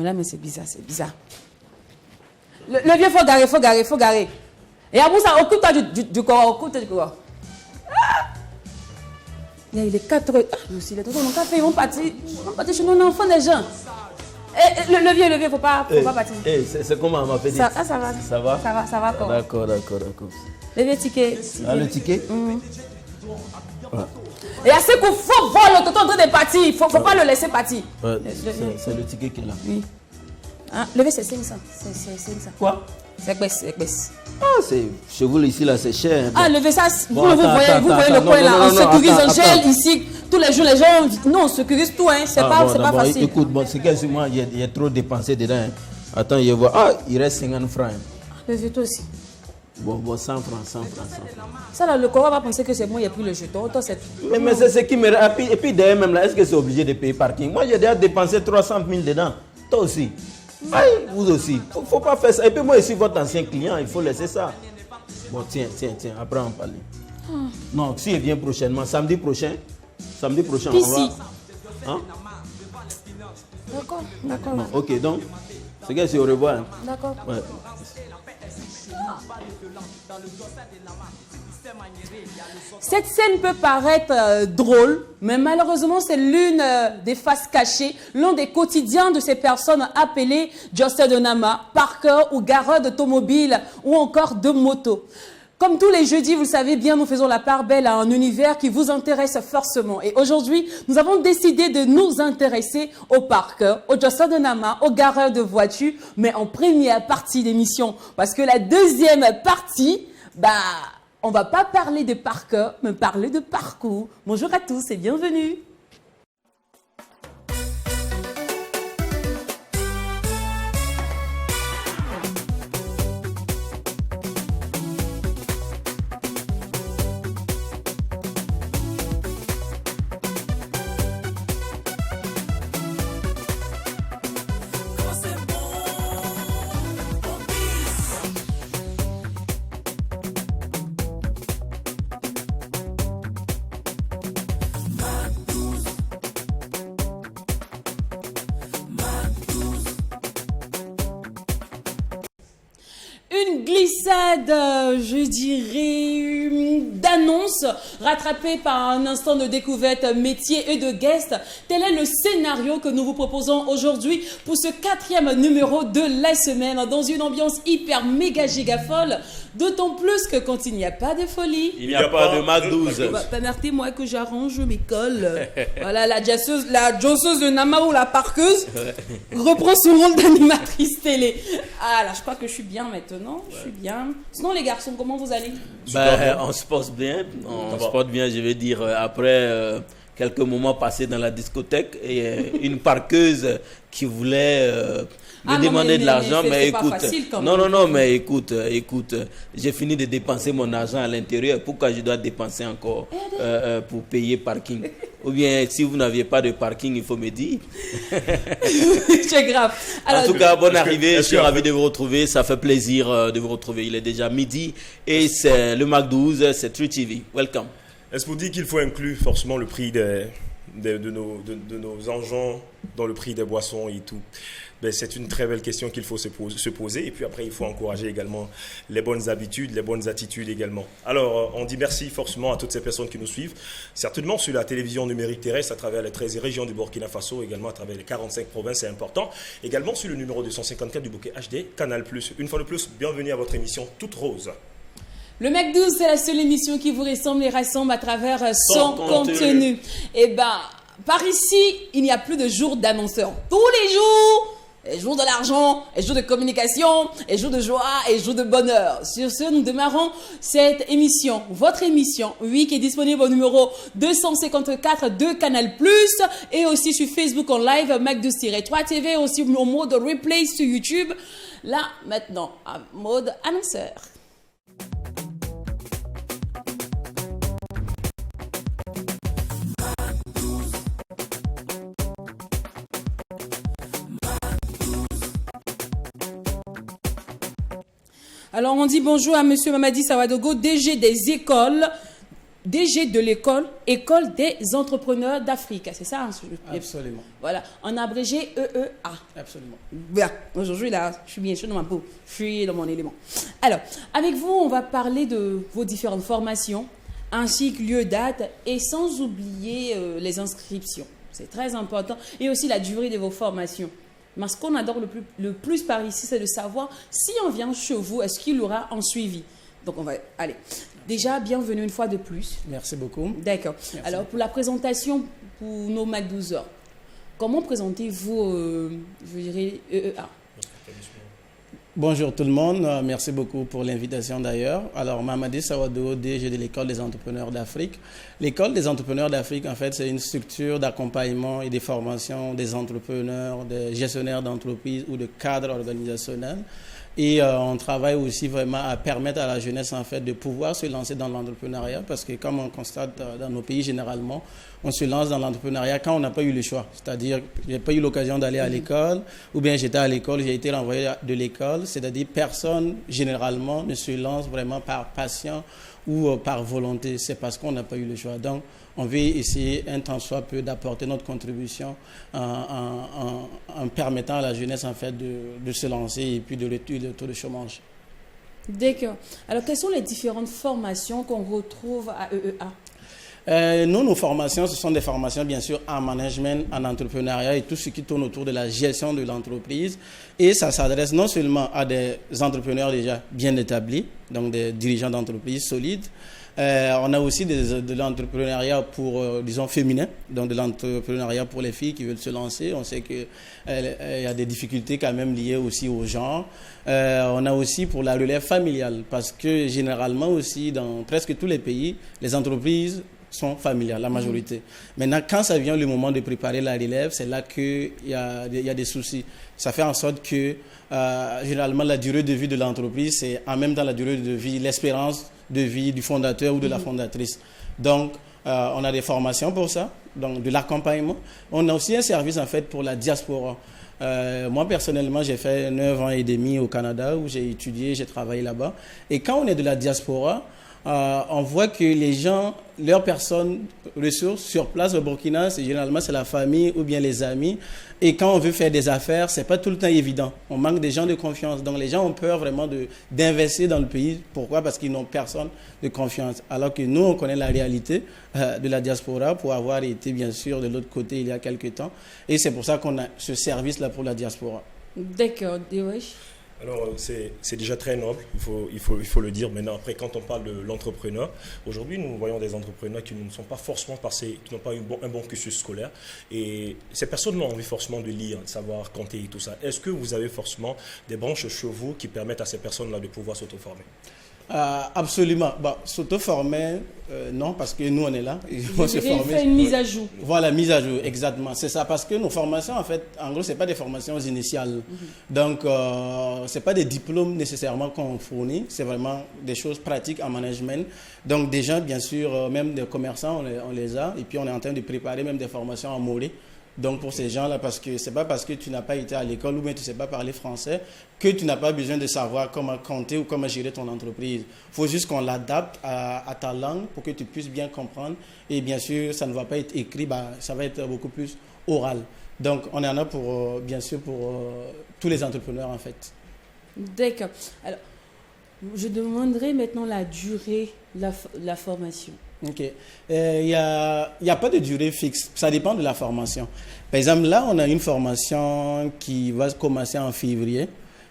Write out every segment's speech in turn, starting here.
Voilà, mais c'est bizarre, c'est bizarre. Le vieux, faut garer. Et à vous, ça, occupe-toi du corps, occupe-toi du corps. Il est 4 heures. Ah, aussi, les tontons, café, ils vont partir chez nos enfants, les gens. Le vieux, faut pas partir. C'est comment, ma petite? Ça va. Ça va? Ça va quoi. D'accord. Le vieux ticket. Ah, le ticket? Ouais. Et à ce qu'il faut voir le tonton en train de partir, il ne faut pas le laisser partir. Ouais, c'est le ticket qui est là. Oui. Ah, le vieux, c'est 500. C'est 500. Quoi? C'est baisse. Ah, chez vous ici, là, c'est cher. Ah, levez ça, vous voyez le coin là, on sécurise, on gèle ici. Tous les jours, les gens, non, on sécurise tout, hein. C'est pas facile. Écoute, c'est que moi, il y a trop dépensé dedans. Hein. Attends, je vois. Ah, il reste 50 francs. Levez toi aussi. Bon, 100 francs. Ça là, le corps va penser que c'est moi, il n'y a plus le jeton. Mais c'est ce qui me... Et puis derrière même là, est-ce que c'est obligé de payer parking? Moi, j'ai déjà dépensé 300 000 dedans. Toi aussi. Aïe, vous aussi. Faut pas faire ça. Et puis moi, je suis votre ancien client, il faut laisser ça. Bon, tiens, après on parle. Non, si il vient prochainement, samedi prochain, on va... Hein? D'accord. Non, ok, donc, c'est que c'est au revoir. Hein? D'accord. Ouais. Cette scène peut paraître drôle, mais malheureusement, c'est l'une des faces cachées, l'un des quotidiens de ces personnes appelées José de Nama, parkers ou gareurs d'automobiles ou encore de motos. Comme tous les jeudis, vous le savez bien, nous faisons la part belle à un univers qui vous intéresse forcément. Et aujourd'hui, nous avons décidé de nous intéresser aux parkers, aux José de Nama, aux gareurs de voitures, mais en première partie d'émission. Parce que la deuxième partie, on ne va pas parler de parkers, mais parler de parcours. Bonjour à tous et bienvenue. Une glissade, je dirais, d'annonce, rattrapée par un instant de découverte métier et de guest. Tel est le scénario que nous vous proposons aujourd'hui pour ce 4e numéro de la semaine, dans une ambiance hyper méga giga folle. D'autant plus que quand il n'y a pas de folie, il n'y a pas de Mac 12. Panarté, moi que j'arrange mes cols. Voilà, la josseuse de Nama ou la parqueuse reprend son rôle d'animatrice télé. Ah là, je crois que je suis bien maintenant. Je suis bien. Sinon, les garçons, comment vous allez? On se porte bien. On se porte bien, je vais dire, après quelques moments passés dans la discothèque et une parqueuse qui voulait me demander de l'argent. Mais écoute, non, mais écoute, j'ai fini de dépenser mon argent à l'intérieur. Pourquoi je dois dépenser encore pour payer parking? Ou bien, si vous n'aviez pas de parking, il faut me dire. C'est grave. Alors, en tout cas, bonne arrivée. Je suis ravi de vous retrouver. Ça fait plaisir de vous retrouver. Il est déjà midi et c'est le Mac 12, c'est True TV. Welcome. Est-ce qu'on dit qu'il faut inclure forcément le prix de nos engins dans le prix des boissons et tout? C'est une très belle question qu'il faut se poser. Et puis après, il faut encourager également les bonnes habitudes, les bonnes attitudes également. Alors, on dit merci forcément à toutes ces personnes qui nous suivent, certainement sur la télévision numérique terrestre à travers les 13 régions du Burkina Faso, également à travers les 45 provinces, c'est important. Également sur le numéro 254 du bouquet HD, Canal+. Une fois de plus, bienvenue à votre émission Toute Rose. Le Mac 12, c'est la seule émission qui vous ressemble et rassemble à travers son contenu. Et par ici, il n'y a plus de jours d'annonceurs. Tous les jours, les jours de l'argent, les jours de communication, les jours de joie et les jours de bonheur. Sur ce, nous démarrons cette émission, votre émission, oui, qui est disponible au numéro 254 de Canal+, et aussi sur Facebook en live, Mac 12-3 TV, aussi en mode replay sur YouTube. Là, maintenant, en mode annonceur. Alors, on dit bonjour à Monsieur Mamadi Sawadogo, DG des écoles DG de l'école des entrepreneurs d'Afrique. C'est ça? Absolument. Voilà. En abrégé EEA. Absolument. Bien. Aujourd'hui, là, je suis bien chaud dans ma peau. Je suis dans mon élément. Alors, avec vous, on va parler de vos différentes formations, ainsi que lieu, date, et sans oublier les inscriptions. C'est très important. Et aussi la durée de vos formations. Mais ce qu'on adore le plus par ici, c'est de savoir si on vient chez vous, est-ce qu'il y aura un suivi. Donc, on va aller. Déjà, bienvenue une fois de plus. Merci beaucoup. D'accord. Alors, pour la présentation pour nos Mac 12 heures, comment présentez-vous, je dirais, EEA? Bonjour tout le monde. Merci beaucoup pour l'invitation d'ailleurs. Alors, Mamadi Sawado, DG de l'École des entrepreneurs d'Afrique. L'École des entrepreneurs d'Afrique, en fait, c'est une structure d'accompagnement et de formation des entrepreneurs, des gestionnaires d'entreprises ou de cadres organisationnels. Et on travaille aussi vraiment à permettre à la jeunesse en fait de pouvoir se lancer dans l'entrepreneuriat parce que comme on constate dans nos pays généralement, on se lance dans l'entrepreneuriat quand on n'a pas eu le choix. C'est-à-dire, je n'ai pas eu l'occasion d'aller à l'école ou bien j'étais à l'école, j'ai été renvoyé de l'école. C'est-à-dire, personne généralement ne se lance vraiment par passion ou par volonté. C'est parce qu'on n'a pas eu le choix. Donc, on veut essayer un tant soit peu d'apporter notre contribution en permettant à la jeunesse en fait de se lancer et puis de réduire le taux de chômage. D'accord. Alors, quelles sont les différentes formations qu'on retrouve à EEA? Nos formations, ce sont des formations bien sûr en management, en entrepreneuriat et tout ce qui tourne autour de la gestion de l'entreprise. Et ça s'adresse non seulement à des entrepreneurs déjà bien établis, donc des dirigeants d'entreprises solides. On a aussi de l'entrepreneuriat pour, disons, féminin, donc de l'entrepreneuriat pour les filles qui veulent se lancer. On sait qu'il y a des difficultés quand même liées aussi au genre. On a aussi pour la relève familiale, parce que généralement aussi, dans presque tous les pays, les entreprises sont familiales, la majorité. Maintenant, quand ça vient le moment de préparer la relève, c'est là qu'il y a des soucis. Ça fait en sorte que, généralement, la durée de vie de l'entreprise, c'est en même temps la durée de vie, l'espérance de vie du fondateur ou de la fondatrice. Donc, on a des formations pour ça, donc de l'accompagnement. On a aussi un service, en fait, pour la diaspora. Moi, personnellement, j'ai fait 9 ans et demi au Canada où j'ai étudié, j'ai travaillé là-bas. Et quand on est de la diaspora, on voit que les gens, leurs personnes ressources sur place au Burkina, généralement c'est la famille ou bien les amis. Et quand on veut faire des affaires, c'est pas tout le temps évident. On manque des gens de confiance. Donc les gens ont peur vraiment d'investir dans le pays. Pourquoi? Parce qu'ils n'ont personne de confiance. Alors que nous, on connaît la réalité de la diaspora pour avoir été bien sûr de l'autre côté il y a quelques temps. Et c'est pour ça qu'on a ce service-là pour la diaspora. D'accord, Dewesh. Alors, c'est déjà très noble, il faut le dire. Maintenant, après, quand on parle de l'entrepreneur, aujourd'hui, nous voyons des entrepreneurs qui ne sont pas forcément passés, qui n'ont pas eu un bon cursus scolaire. Et ces personnes n'ont envie forcément de lire, de savoir compter et tout ça. Est-ce que vous avez forcément des branches chez vous qui permettent à ces personnes-là de pouvoir s'auto-former? Absolument. Bon, s'auto-former, non, parce que nous, on est là. On se fait une mise à jour. Voilà, mise à jour, exactement. C'est ça, parce que nos formations, en fait, en gros, ce n'est pas des formations initiales. Donc, ce n'est pas des diplômes nécessairement qu'on fournit, c'est vraiment des choses pratiques en management. Donc, des gens, bien sûr, même des commerçants, on les a. Et puis, on est en train de préparer même des formations en Morée. Donc pour ces gens-là, parce que c'est pas parce que tu n'as pas été à l'école ou bien tu ne sais pas parler français que tu n'as pas besoin de savoir comment compter ou comment gérer ton entreprise. Il faut juste qu'on l'adapte à ta langue pour que tu puisses bien comprendre. Et bien sûr, ça ne va pas être écrit, ça va être beaucoup plus oral. Donc on en a pour, bien sûr, pour tous les entrepreneurs en fait. D'accord. Alors, je demanderai maintenant la durée de la formation. Ok. Il n'y a pas de durée fixe. Ça dépend de la formation. Par exemple, là, on a une formation qui va commencer en février.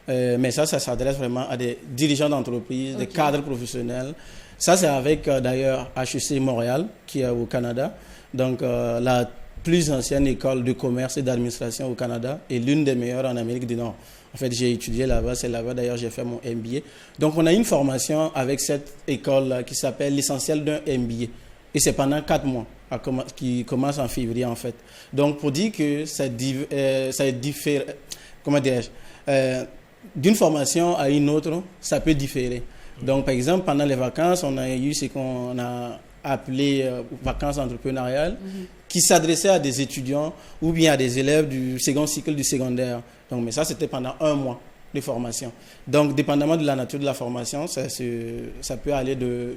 Mais ça s'adresse vraiment à des dirigeants d'entreprise, des cadres professionnels. Ça, c'est avec, d'ailleurs, HEC Montréal, qui est au Canada. Donc, la plus ancienne école de commerce et d'administration au Canada et l'une des meilleures en Amérique du Nord. En fait, j'ai étudié là-bas, c'est là-bas d'ailleurs j'ai fait mon MBA. Donc, on a une formation avec cette école qui s'appelle l'essentiel d'un MBA. Et c'est pendant 4 mois, qui commence en février en fait. Donc, pour dire que ça diffère, comment dirais-je, d'une formation à une autre, ça peut différer. Donc, par exemple, pendant les vacances, on a eu ce qu'on a appelé vacances entrepreneuriales, qui s'adressaient à des étudiants ou bien à des élèves du second cycle du secondaire. Donc, mais ça, c'était pendant 1 mois. de formation. Donc, dépendamment de la nature de la formation, ça peut aller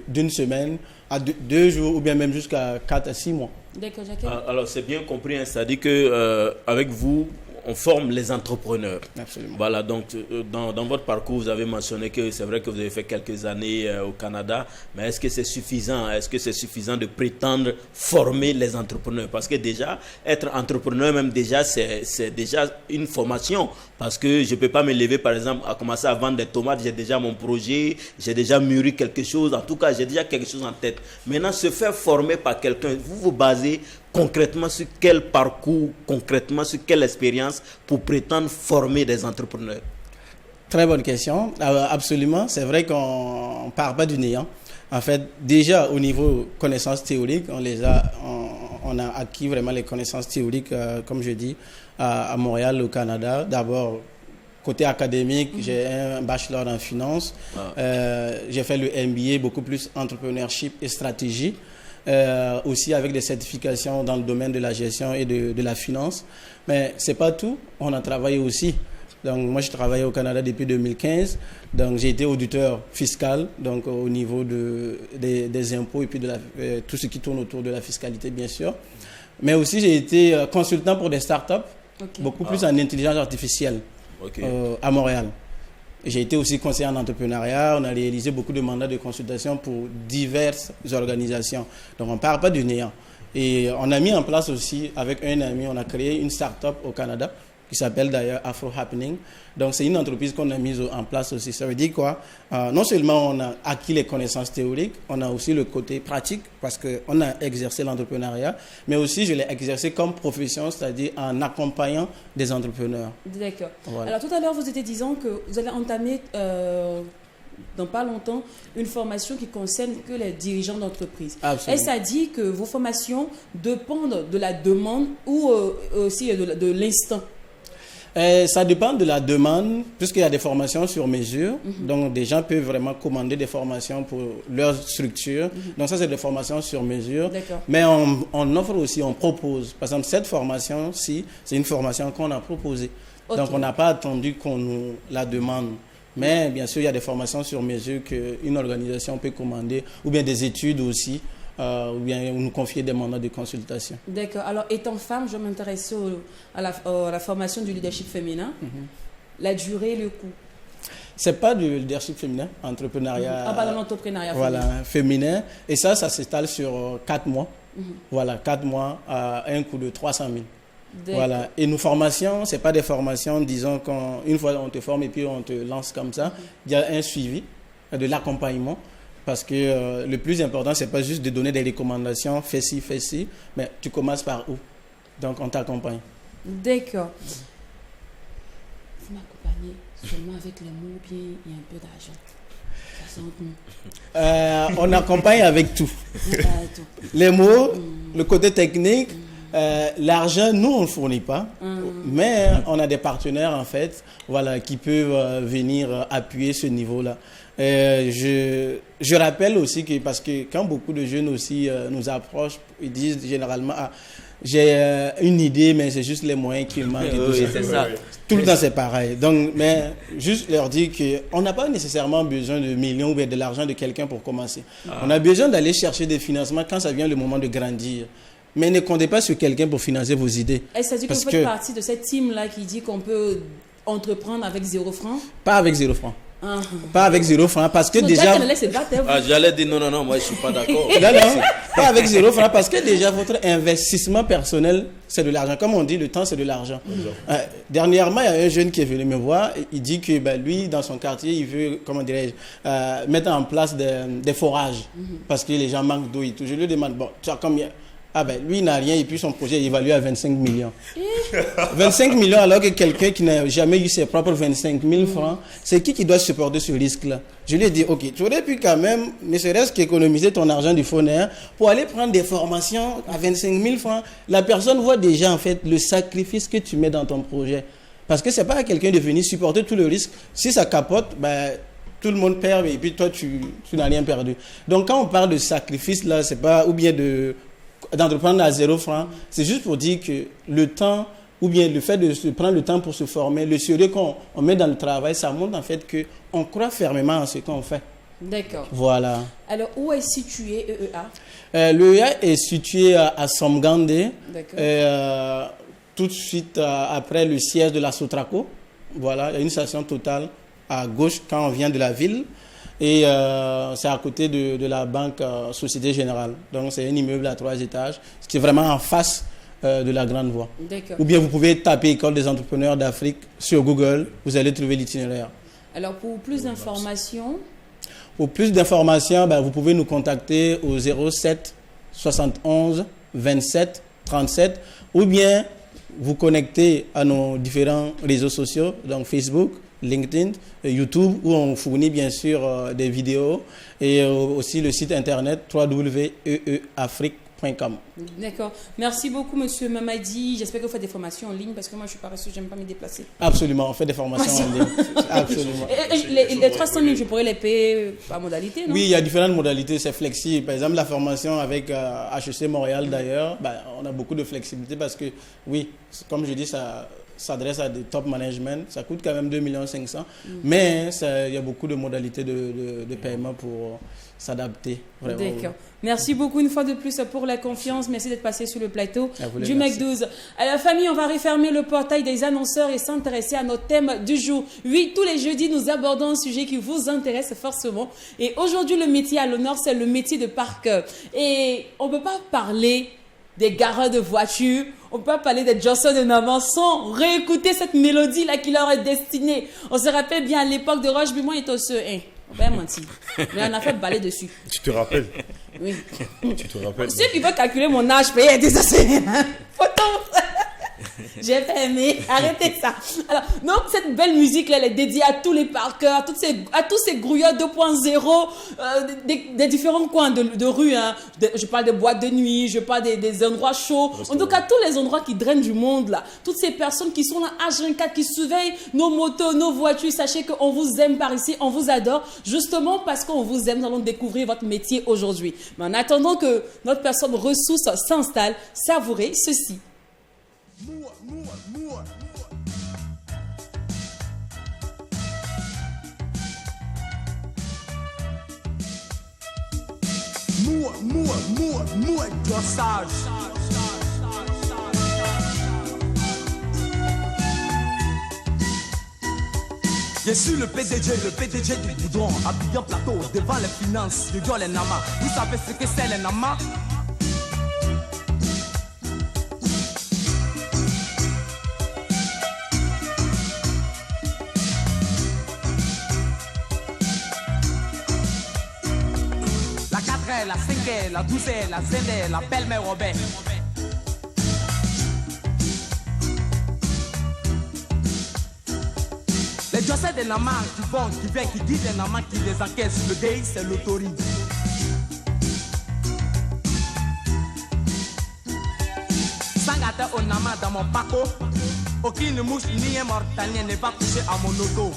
d'une semaine à 2 jours ou bien même jusqu'à 4 à 6 mois. D'accord, Jacques. Alors, c'est bien compris, hein, c'est-à-dire que avec vous, on forme les entrepreneurs. Absolument. Voilà, donc dans votre parcours, vous avez mentionné que c'est vrai que vous avez fait quelques années au Canada, mais est-ce que c'est suffisant? Est-ce que c'est suffisant de prétendre former les entrepreneurs? Parce que déjà, être entrepreneur, même déjà, c'est déjà une formation. Parce que je ne peux pas me lever, par exemple, à commencer à vendre des tomates. J'ai déjà mon projet, j'ai déjà mûri quelque chose. En tout cas, j'ai déjà quelque chose en tête. Maintenant, se faire former par quelqu'un, vous vous basez concrètement sur quel parcours, concrètement sur quelle expérience pour prétendre former des entrepreneurs? Très bonne question. Absolument. C'est vrai qu'on ne part pas du néant. En fait, déjà au niveau connaissances théoriques, on a acquis vraiment les connaissances théoriques, comme je dis, à Montréal, au Canada. D'abord, côté académique, j'ai un bachelor en finance. J'ai fait le MBA, beaucoup plus entrepreneurship et stratégie. Aussi avec des certifications dans le domaine de la gestion et de la finance. Mais ce n'est pas tout. On a travaillé aussi. Donc, moi, je travaillais au Canada depuis 2015. Donc, j'ai été auditeur fiscal, donc au niveau des impôts et puis tout ce qui tourne autour de la fiscalité, bien sûr. Mais aussi, j'ai été consultant pour des startups, beaucoup plus en intelligence artificielle à Montréal. J'ai été aussi conseiller en entrepreneuriat. On a réalisé beaucoup de mandats de consultation pour diverses organisations. Donc, on ne part pas du néant. Et on a mis en place aussi, avec un ami, on a créé une start-up au Canada qui s'appelle d'ailleurs Afro Happening. Donc, c'est une entreprise qu'on a mise en place aussi. Ça veut dire quoi? Non seulement on a acquis les connaissances théoriques, on a aussi le côté pratique parce qu'on a exercé l'entrepreneuriat, mais aussi je l'ai exercé comme profession, c'est-à-dire en accompagnant des entrepreneurs. D'accord. Voilà. Alors, tout à l'heure, vous étiez disant que vous allez entamer dans pas longtemps une formation qui concerne que les dirigeants d'entreprise. Est-ce à dire que vos formations dépendent de la demande ou aussi de l'instant? Ça dépend de la demande, puisqu'il y a des formations sur mesure. Donc, des gens peuvent vraiment commander des formations pour leur structure. Donc, ça, c'est des formations sur mesure. Mais on offre aussi, on propose. Par exemple, cette formation-ci, c'est une formation qu'on a proposée. Donc, on n'a pas attendu qu'on nous la demande. Mais bien sûr, il y a des formations sur mesure qu'une organisation peut commander, ou bien des études aussi. Ou bien nous confier des mandats de consultation. D'accord. Alors, étant femme, je m'intéresse à la formation du leadership féminin. La durée, le coût. C'est pas du leadership féminin, entrepreneuriat. Ah, pardon, l'entrepreneuriat féminin. Voilà, féminin. Et ça s'étale sur 4 mois. Voilà, 4 mois à un coût de 300 000. Voilà. Et nos formations, ce n'est pas des formations, disons, une fois on te forme et puis on te lance comme ça. Il y a un suivi, de l'accompagnement. Parce que le plus important, ce n'est pas juste de donner des recommandations, fais ci, mais tu commences par où? Donc, on t'accompagne. D'accord. Vous m'accompagnez seulement avec les mots, bien il y a un peu d'argent. On accompagne avec tout. Les mots, le côté technique, l'argent, nous, on ne fournit pas. Mais on a des partenaires, en fait, voilà, qui peuvent venir appuyer ce niveau-là. Je rappelle aussi que, parce que quand beaucoup de jeunes aussi nous approchent, ils disent généralement j'ai une idée, mais c'est juste les moyens qui manquent. C'est ça. Tout le temps, c'est pareil. Donc, mais juste leur dire qu'on n'a pas nécessairement besoin de millions ou de l'argent de quelqu'un pour commencer. On a besoin d'aller chercher des financements quand ça vient le moment de grandir. Mais ne comptez pas sur quelqu'un pour financer vos idées. Est-ce que vous faites partie de cette team-là qui dit qu'on peut entreprendre avec 0 francs? Pas avec 0 francs. Pas avec 0 francs parce que déjà. J'allais dire non, moi je suis pas d'accord. Non, pas avec 0 francs parce que déjà votre investissement personnel c'est de l'argent. Comme on dit, le temps c'est de l'argent. Dernièrement, il y a un jeune qui est venu me voir. Il dit que lui, dans son quartier, il veut, comment dirais-je, mettre en place des forages parce que les gens manquent d'eau et tout. Je lui demande, bon, tu as combien? Lui, il n'a rien et puis son projet est évalué à 25 millions. 25 millions alors que quelqu'un qui n'a jamais eu ses propres 25 000 francs, c'est qui doit supporter ce risque-là? Je lui ai dit, ok, tu aurais pu quand même, ne serait-ce qu'économiser ton argent du fonds pour aller prendre des formations à 25 000 francs. La personne voit déjà en fait le sacrifice que tu mets dans ton projet. Parce que ce n'est pas à quelqu'un de venir supporter tout le risque. Si ça capote, tout le monde perd et puis toi, tu n'as rien perdu. Donc quand on parle de sacrifice, là, c'est pas, ou bien d'entreprendre à 0 francs, c'est juste pour dire que le temps, c'est de l'argent. ou bien le fait de se prendre le temps pour se former, le sérieux qu'on met dans le travail, ça montre en fait qu'on croit fermement en ce qu'on fait. D'accord. Voilà. Alors, où est situé EEA? L'EEA est situé à Somgande, tout de suite après le siège de la Sotraco. Voilà, il y a une station Total à gauche quand on vient de la ville. Et c'est à côté de la banque Société Générale. Donc, c'est un immeuble à 3 étages. C'est vraiment en face de la Grande Voie. Ou bien vous pouvez taper École des entrepreneurs d'Afrique sur Google. Vous allez trouver l'itinéraire. Alors, pour plus d'informations... Pour plus d'informations, vous pouvez nous contacter au 07 71 27 37 ou bien vous connecter à nos différents réseaux sociaux, donc Facebook, LinkedIn, YouTube, où on fournit bien sûr des vidéos et aussi le site internet www.eeafrique.com. D'accord. Merci beaucoup, monsieur Mamadi. J'espère que vous faites des formations en ligne parce que moi, je suis paresseux, je n'aime pas me déplacer. Absolument, on fait des formations en ligne. Absolument. Les 300 000, je pourrais les payer par modalité, non? Oui, il y a différentes modalités, c'est flexible. Par exemple, la formation avec HEC Montréal, d'ailleurs, on a beaucoup de flexibilité parce que, oui, comme je dis, ça s'adresse à des top management. Ça coûte quand même 2 500 000. Mais il y a beaucoup de modalités de paiement pour s'adapter. D'accord. Merci beaucoup une fois de plus pour la confiance. Merci d'être passé sur le plateau du MEC 12. À la famille, on va refermer le portail des annonceurs et s'intéresser à notre thème du jour. Oui, tous les jeudis, nous abordons un sujet qui vous intéresse forcément. Et aujourd'hui, le métier à l'honneur, c'est le métier de parqueur. Et on ne peut pas parler des gareurs de voitures, on ne peut pas parler de Johnson de Nama sans réécouter cette mélodie-là qui leur est destinée. On se rappelle bien à l'époque de Roche Bimon et Tosseux. On va mentir. Mais on a fait balai dessus. Tu te rappelles? Oui. Tu te rappelles? Ceux qui veulent calculer mon âge, payer des assez. Photo. J'ai fait aimer. Arrêtez ça. Alors, donc, cette belle musique-là, elle est dédiée à tous les parkers, à tous ces grouilleurs 2.0 des différents coins de rue. Hein. Je parle des boîtes de nuit, je parle des endroits chauds. En tout cas, tous les endroits qui drainent du monde, là. Toutes ces personnes qui sont là, H24, qui surveillent nos motos, nos voitures. Sachez qu'on vous aime par ici, on vous adore. Justement parce qu'on vous aime, nous allons découvrir votre métier aujourd'hui. Mais en attendant que notre personne ressource s'installe, savourez ceci. Moua, dossage. Je suis le PDG du boudron, habillé en plateau, devant les finances, je dois les Nama. Vous savez ce que c'est les Nama? La 5, la 12, la Z, la belle-mère Robert. Les Jossets des Nama qui vont, qui viennent, qui disent les Nama qui les encaissent. Le DI, c'est l'autorité. Sans gâter au Nama dans mon paco, aucune mouche ni un mortalien ne va toucher à mon auto.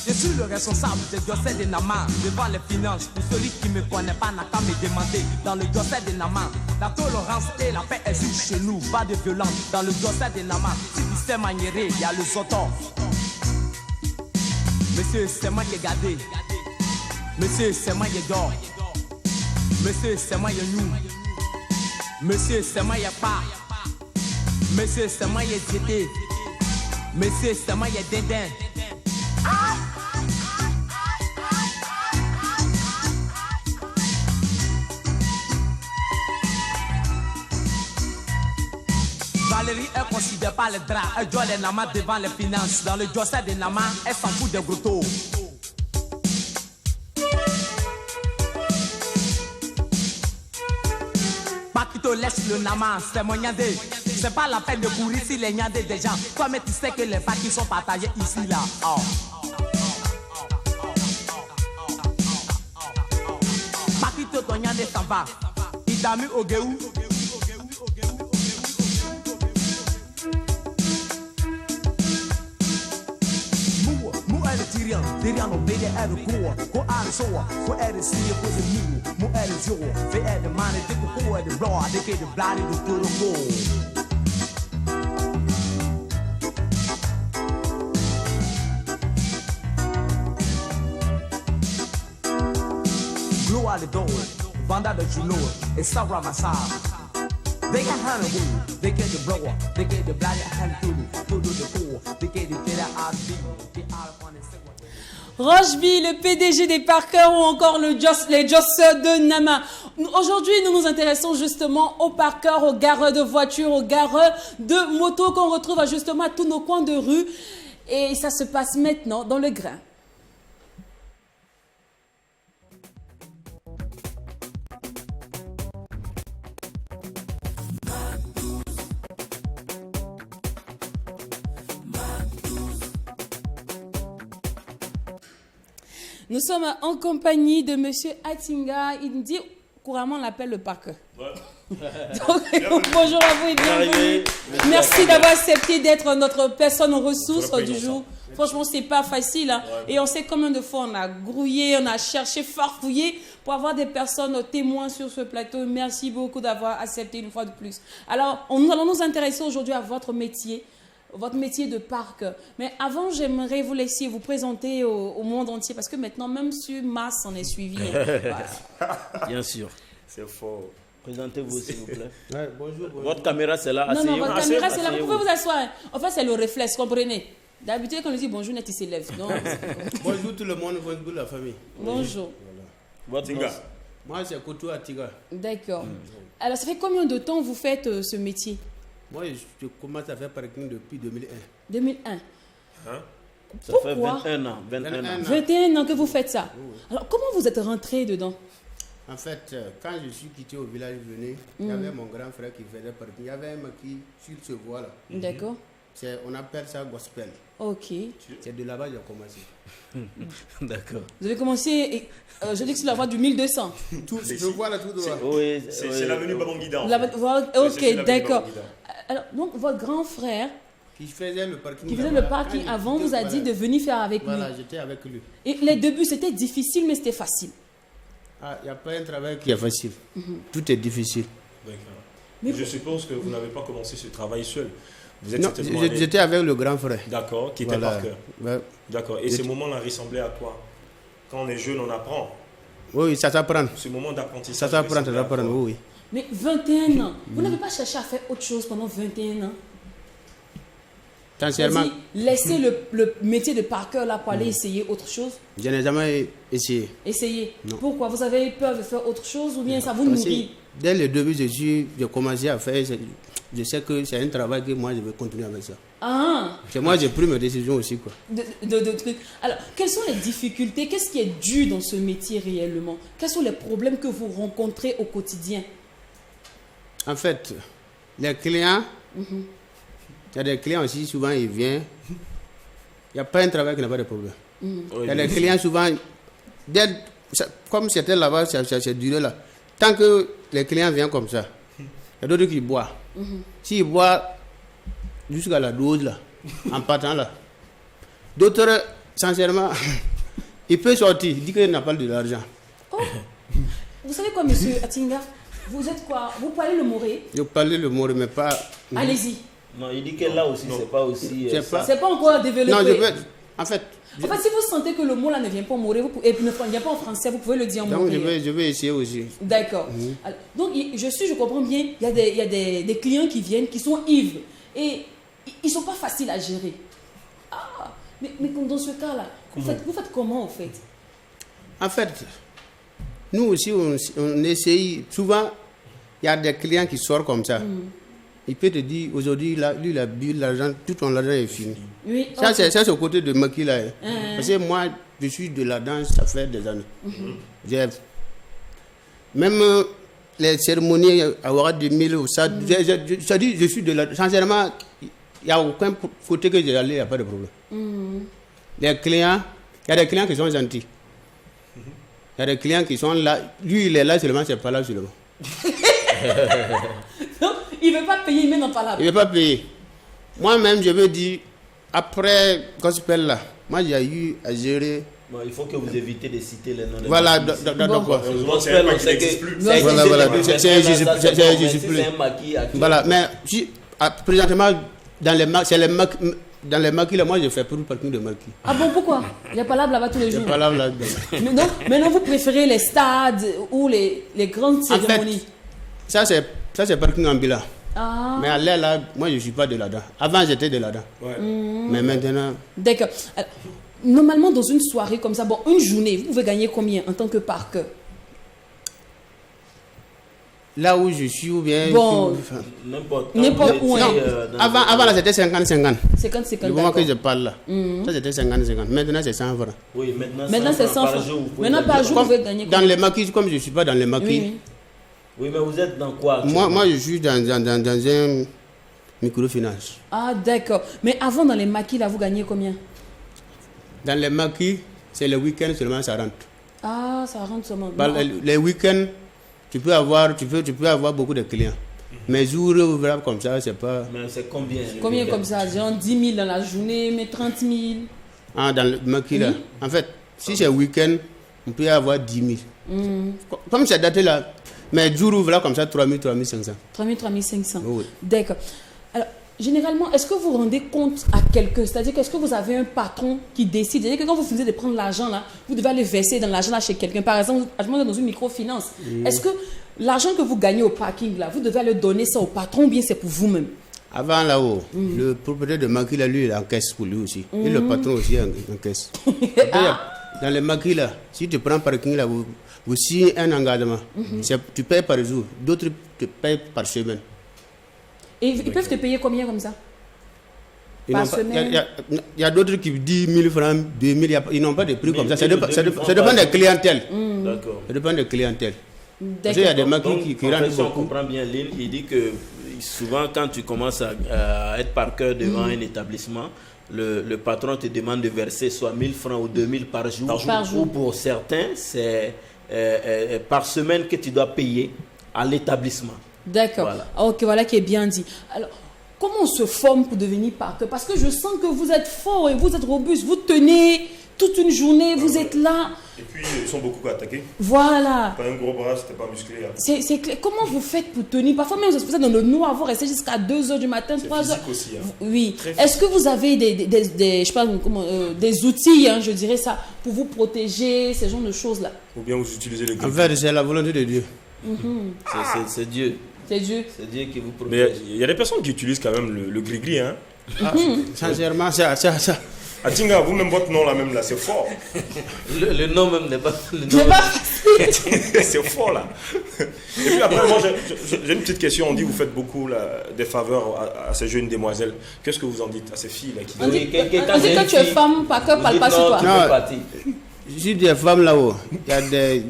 Je suis le responsable des Jossets de Nama devant les finances. Pour celui qui ne me connaît pas n'a qu'à me demander. Dans le Josset de Nama, la tolérance et la paix existent chez nous. Pas de violence. Dans le Josset de Nama, si tu sais maniérer, il y a le zoton. Monsieur, c'est moi qui ai gardé. Monsieur, c'est moi qui ai d'or. Monsieur, c'est moi qui ai nous. Monsieur, c'est moi qui ai pas. Monsieur, c'est moi qui ai diété. Monsieur, c'est moi qui ai dédain. Valérie, elle considère pas les draps, elle doit les Nama devant les finances. Dans le Josset de Nama, elle s'en fout des gouttes. Pakito laisse le Nama, c'est mon Nyandé. C'est pas la peine de courir si les Nyandé des gens. Toi, mais tu sais que les Pakis sont partagés ici, là. Oh. Pakito, ton Nyandé s'en va. Il t'a mis au Géou. Sirian, Dirian och blir det är det gå är det så, gå är det se på det mo är det så, för är det man det går är det bra, det kan det bli det står och gå. Glow at the door, banda de chulo, it's so ramasar. They can handle who, they get the blower, they get the bloody hand to the poor, they get the better out they are on the second. Rocheby, le PDG des Parker ou encore les Joss de Nama. Aujourd'hui, nous nous intéressons justement aux Parker, aux gareurs de voitures, aux gareurs de motos qu'on retrouve justement à tous nos coins de rue. Et ça se passe maintenant dans le grain. Nous sommes en compagnie de Monsieur Atinga. Il dit, couramment on l'appelle le Parker. Ouais. Donc, bonjour à vous et bienvenue. Merci d'avoir accepté d'être notre personne ressource du jour. Franchement, c'est pas facile. Hein. Ouais. Et on sait combien de fois on a grouillé, on a cherché, farfouillé pour avoir des personnes témoins sur ce plateau. Merci beaucoup d'avoir accepté une fois de plus. Alors, nous allons nous intéresser aujourd'hui à votre métier de Parker. Mais avant, j'aimerais vous laisser vous présenter au monde entier parce que maintenant, même sur Mars, on est suivi. Voilà. Bien sûr. C'est fort. Présentez-vous, s'il vous plaît. Ouais, bonjour. Votre caméra, c'est là. Non, votre caméra, c'est là. Vous pouvez vous asseoir. En fait, c'est le réflexe, comprenez. D'habitude, quand on dit bonjour, net, il s'élève. Bonjour tout le monde, bonjour la famille. Bonjour. Votre nom? Moi, c'est Koto Atiga. D'accord. Alors, ça fait combien de temps vous faites ce métier? Moi, je commence à faire parking depuis 2001. 2001. Hein? Ça Pourquoi? fait 21 ans. 21 ans que vous faites ça. Oui. Alors, comment vous êtes rentré dedans? En fait, quand je suis quitté au village venu, il y avait mon grand frère qui faisait parking. Il y avait un maquis sur ce voie-là. D'accord. On appelle ça gospel. Ok. C'est de là-bas que j'ai commencé. D'accord. Vous avez commencé, je dis que c'est la voie du 1200. Je vois là tout droit. Oui, c'est l'avenue Babangida. Ok, d'accord. Alors, donc, votre grand frère qui faisait le parking, avant vous a dit de venir faire avec lui. Voilà, j'étais avec lui. Et les débuts, c'était difficile, mais c'était facile. Ah, il n'y a pas un travail qui est facile. Tout est difficile. D'accord. Mais je suppose que vous n'avez pas commencé ce travail seul. Vous êtes non, j'étais avec le grand frère. D'accord, qui était Parker. Ouais. D'accord. Et ce moment-là ressemblait à quoi? Quand on est jeune, on apprend. Oui, ça s'apprend. Ce moment d'apprentissage. Ça s'apprend, oui. Mais 21 ans, vous n'avez pas cherché à faire autre chose pendant 21 ans? Sincèrement. Laissez le métier de Parker là pour aller essayer autre chose? Je n'ai jamais essayé. Essayez? Non. Pourquoi? Vous avez peur de faire autre chose ou bien ça vous nourrit? Dès le début, j'ai commencé à faire. Je sais que c'est un travail que moi je vais continuer avec ça. Ah. C'est moi j'ai pris mes décisions aussi quoi. De trucs. Alors, quelles sont les difficultés? Qu'est-ce qui est dû dans ce métier réellement? Quels sont les problèmes que vous rencontrez au quotidien? En fait, les clients, il y a des clients aussi, souvent ils viennent. Il n'y a pas un travail qui n'a pas de problème. Il y a des clients souvent, comme c'était là-bas, ça duré là. Tant que les clients viennent comme ça, il y a d'autres qui boivent. S'ils boivent jusqu'à la dose là, en partant là, d'autres, sincèrement, il peut sortir, il dit qu'il n'a pas de l'argent. Oh. Vous savez quoi, monsieur Atinga? Vous êtes quoi? Vous parlez le moré? Je parlais le moré, mais pas. Allez-y. Non, il dit que là aussi, c'est pas aussi. C'est pas encore développé. Non, je peux. En fait, si vous sentez que le mot là ne vient pas en moré, et ne vient pas en français, vous pouvez le dire en moré. Donc, je vais essayer aussi. D'accord. Donc, je comprends bien, il y a des clients qui viennent, qui sont ivres. Et ils ne sont pas faciles à gérer. Ah, mais dans ce cas-là, vous faites comment en fait? En fait, nous aussi, on essaye. Souvent, il y a des clients qui sortent comme ça. Il peut te dire, aujourd'hui, lui, il a bu l'argent, tout ton argent est fini. Oui, ça, okay. C'est ce côté de maquis là. Parce que moi, je suis de la danse, ça fait des années. Même les cérémonies, avoir 2000 ou ça, je suis de la. Sincèrement, il n'y a aucun côté que j'ai allé, il n'y a pas de problème. Les clients, il y a des clients qui sont gentils. Il y a des clients qui sont là. Lui, il est là seulement, c'est pas là seulement. Donc, il ne veut pas payer, il met dans pas là. Il ne veut pas payer. Moi-même, je veux dire, après gospel là, moi j'ai eu à gérer. Bon, il faut que vous évitez de citer les noms. Voilà, d'accord. C'est un maquis qui n'existe plus. Voilà, c'est un maquis. Voilà, mais présentement, dans les maquis, là, moi je fais pour le parking de maquis. Ah bon, pourquoi? Il n'y a pas là-bas tous les jours. Il n'y a pas là-bas. Mais non, vous préférez les stades ou les grandes cérémonies? En fait, ça c'est parking ambulant. Ah. Mais à l'air là, moi je ne suis pas de là-dedans. Avant j'étais de là-dedans. Ouais. Mais maintenant. D'accord. Alors, normalement, dans une soirée comme ça, bon, une journée, vous pouvez gagner combien en tant que parqueur? Là où je suis ou bien. Bon, n'importe où. Non, avant là c'était 50-50. 50-50. Le moment que je parle là. Ça c'était 50-50. Maintenant c'est 100 francs. Oui, maintenant c'est 100 francs. Maintenant par jour, vous pouvez gagner combien? Dans les maquis, comme je ne suis pas dans les maquis. Oui, mais vous êtes dans quoi? Moi je suis dans un microfinance. Ah, d'accord. Mais avant, dans les maquis, là, vous gagnez combien? Dans les maquis, c'est le week-end seulement ça rentre. Ah, ça rentre seulement. Les week-ends, tu peux avoir beaucoup de clients. Mais jours ouvrables comme ça, c'est pas. Mais c'est combien? Combien comme ça? Genre 10 000 dans la journée, mais 30 000. Ah, dans le maquis là. En fait, si c'est week-end, on peut avoir 10 000. Comme c'est daté là. Mais jours ouvrables comme ça, 3 000, 3 500. 3 000, 3 500. Oui. D'accord. Alors, généralement, est-ce que vous rendez compte à quelqu'un? C'est-à-dire qu'est-ce que vous avez un patron qui décide? C'est-à-dire que quand vous finissez de prendre l'argent là, vous devez aller verser dans l'argent là chez quelqu'un. Par exemple, dans une microfinance. Est-ce que l'argent que vous gagnez au parking là, vous devez aller donner ça au patron ou bien c'est pour vous-même? Avant là-haut, le propriétaire de maquis là, lui, il encaisse pour lui aussi. Et le patron aussi encaisse. Dans les maquis là, si tu prends parking là, vous signez un engagement. Tu payes par jour, d'autres te payent par semaine. Et ils peuvent te payer combien comme ça? Il y a d'autres qui disent 1000 francs, 2000, ils n'ont pas de prix comme ça. Ça dépend des clientèles. D'accord. Ça dépend des clientèles. Parce qu'il y a des maquis qui rentrent beaucoup. Si on comprend bien, Lynn, il dit que souvent quand tu commences à être parqueur devant un établissement, le patron te demande de verser soit 1000 francs ou 2000 par jour. Ou pour certains, c'est par semaine que tu dois payer à l'établissement. D'accord. Voilà. Ok, voilà qui est bien dit. Alors, comment on se forme pour devenir parqueur? Parce que je sens que vous êtes fort et vous êtes robuste. Vous tenez toute une journée, vous êtes là. Et puis, ils sont beaucoup attaqués. Voilà. Pas un gros bras, c'était pas musclé. C'est clair. Comment vous faites pour tenir? Parfois même, vous êtes dans le noir, vous restez jusqu'à 2h du matin, 3h. Aussi, hein. Oui. Est-ce que vous avez je sais pas, des outils, je dirais ça, pour vous protéger, ces genres de choses-là? Ou bien vous utilisez les En fait, c'est la volonté de Dieu. C'est Dieu. C'est Dieu. C'est Dieu qui vous protège. Mais il y a des personnes qui utilisent quand même le gris-gris. Hein. Sincèrement, ça. Atinga, vous-même, votre nom là, même là, c'est fort. Le nom même n'est pas. C'est fort là. Et puis après, moi, j'ai une petite question. On dit que vous faites beaucoup là, des faveurs à ces jeunes demoiselles. Qu'est-ce que vous en dites à ces filles là qui... On dit que tu es femme, pas que parle pas sur toi. Non, je dis des femmes là-haut. Il y a des.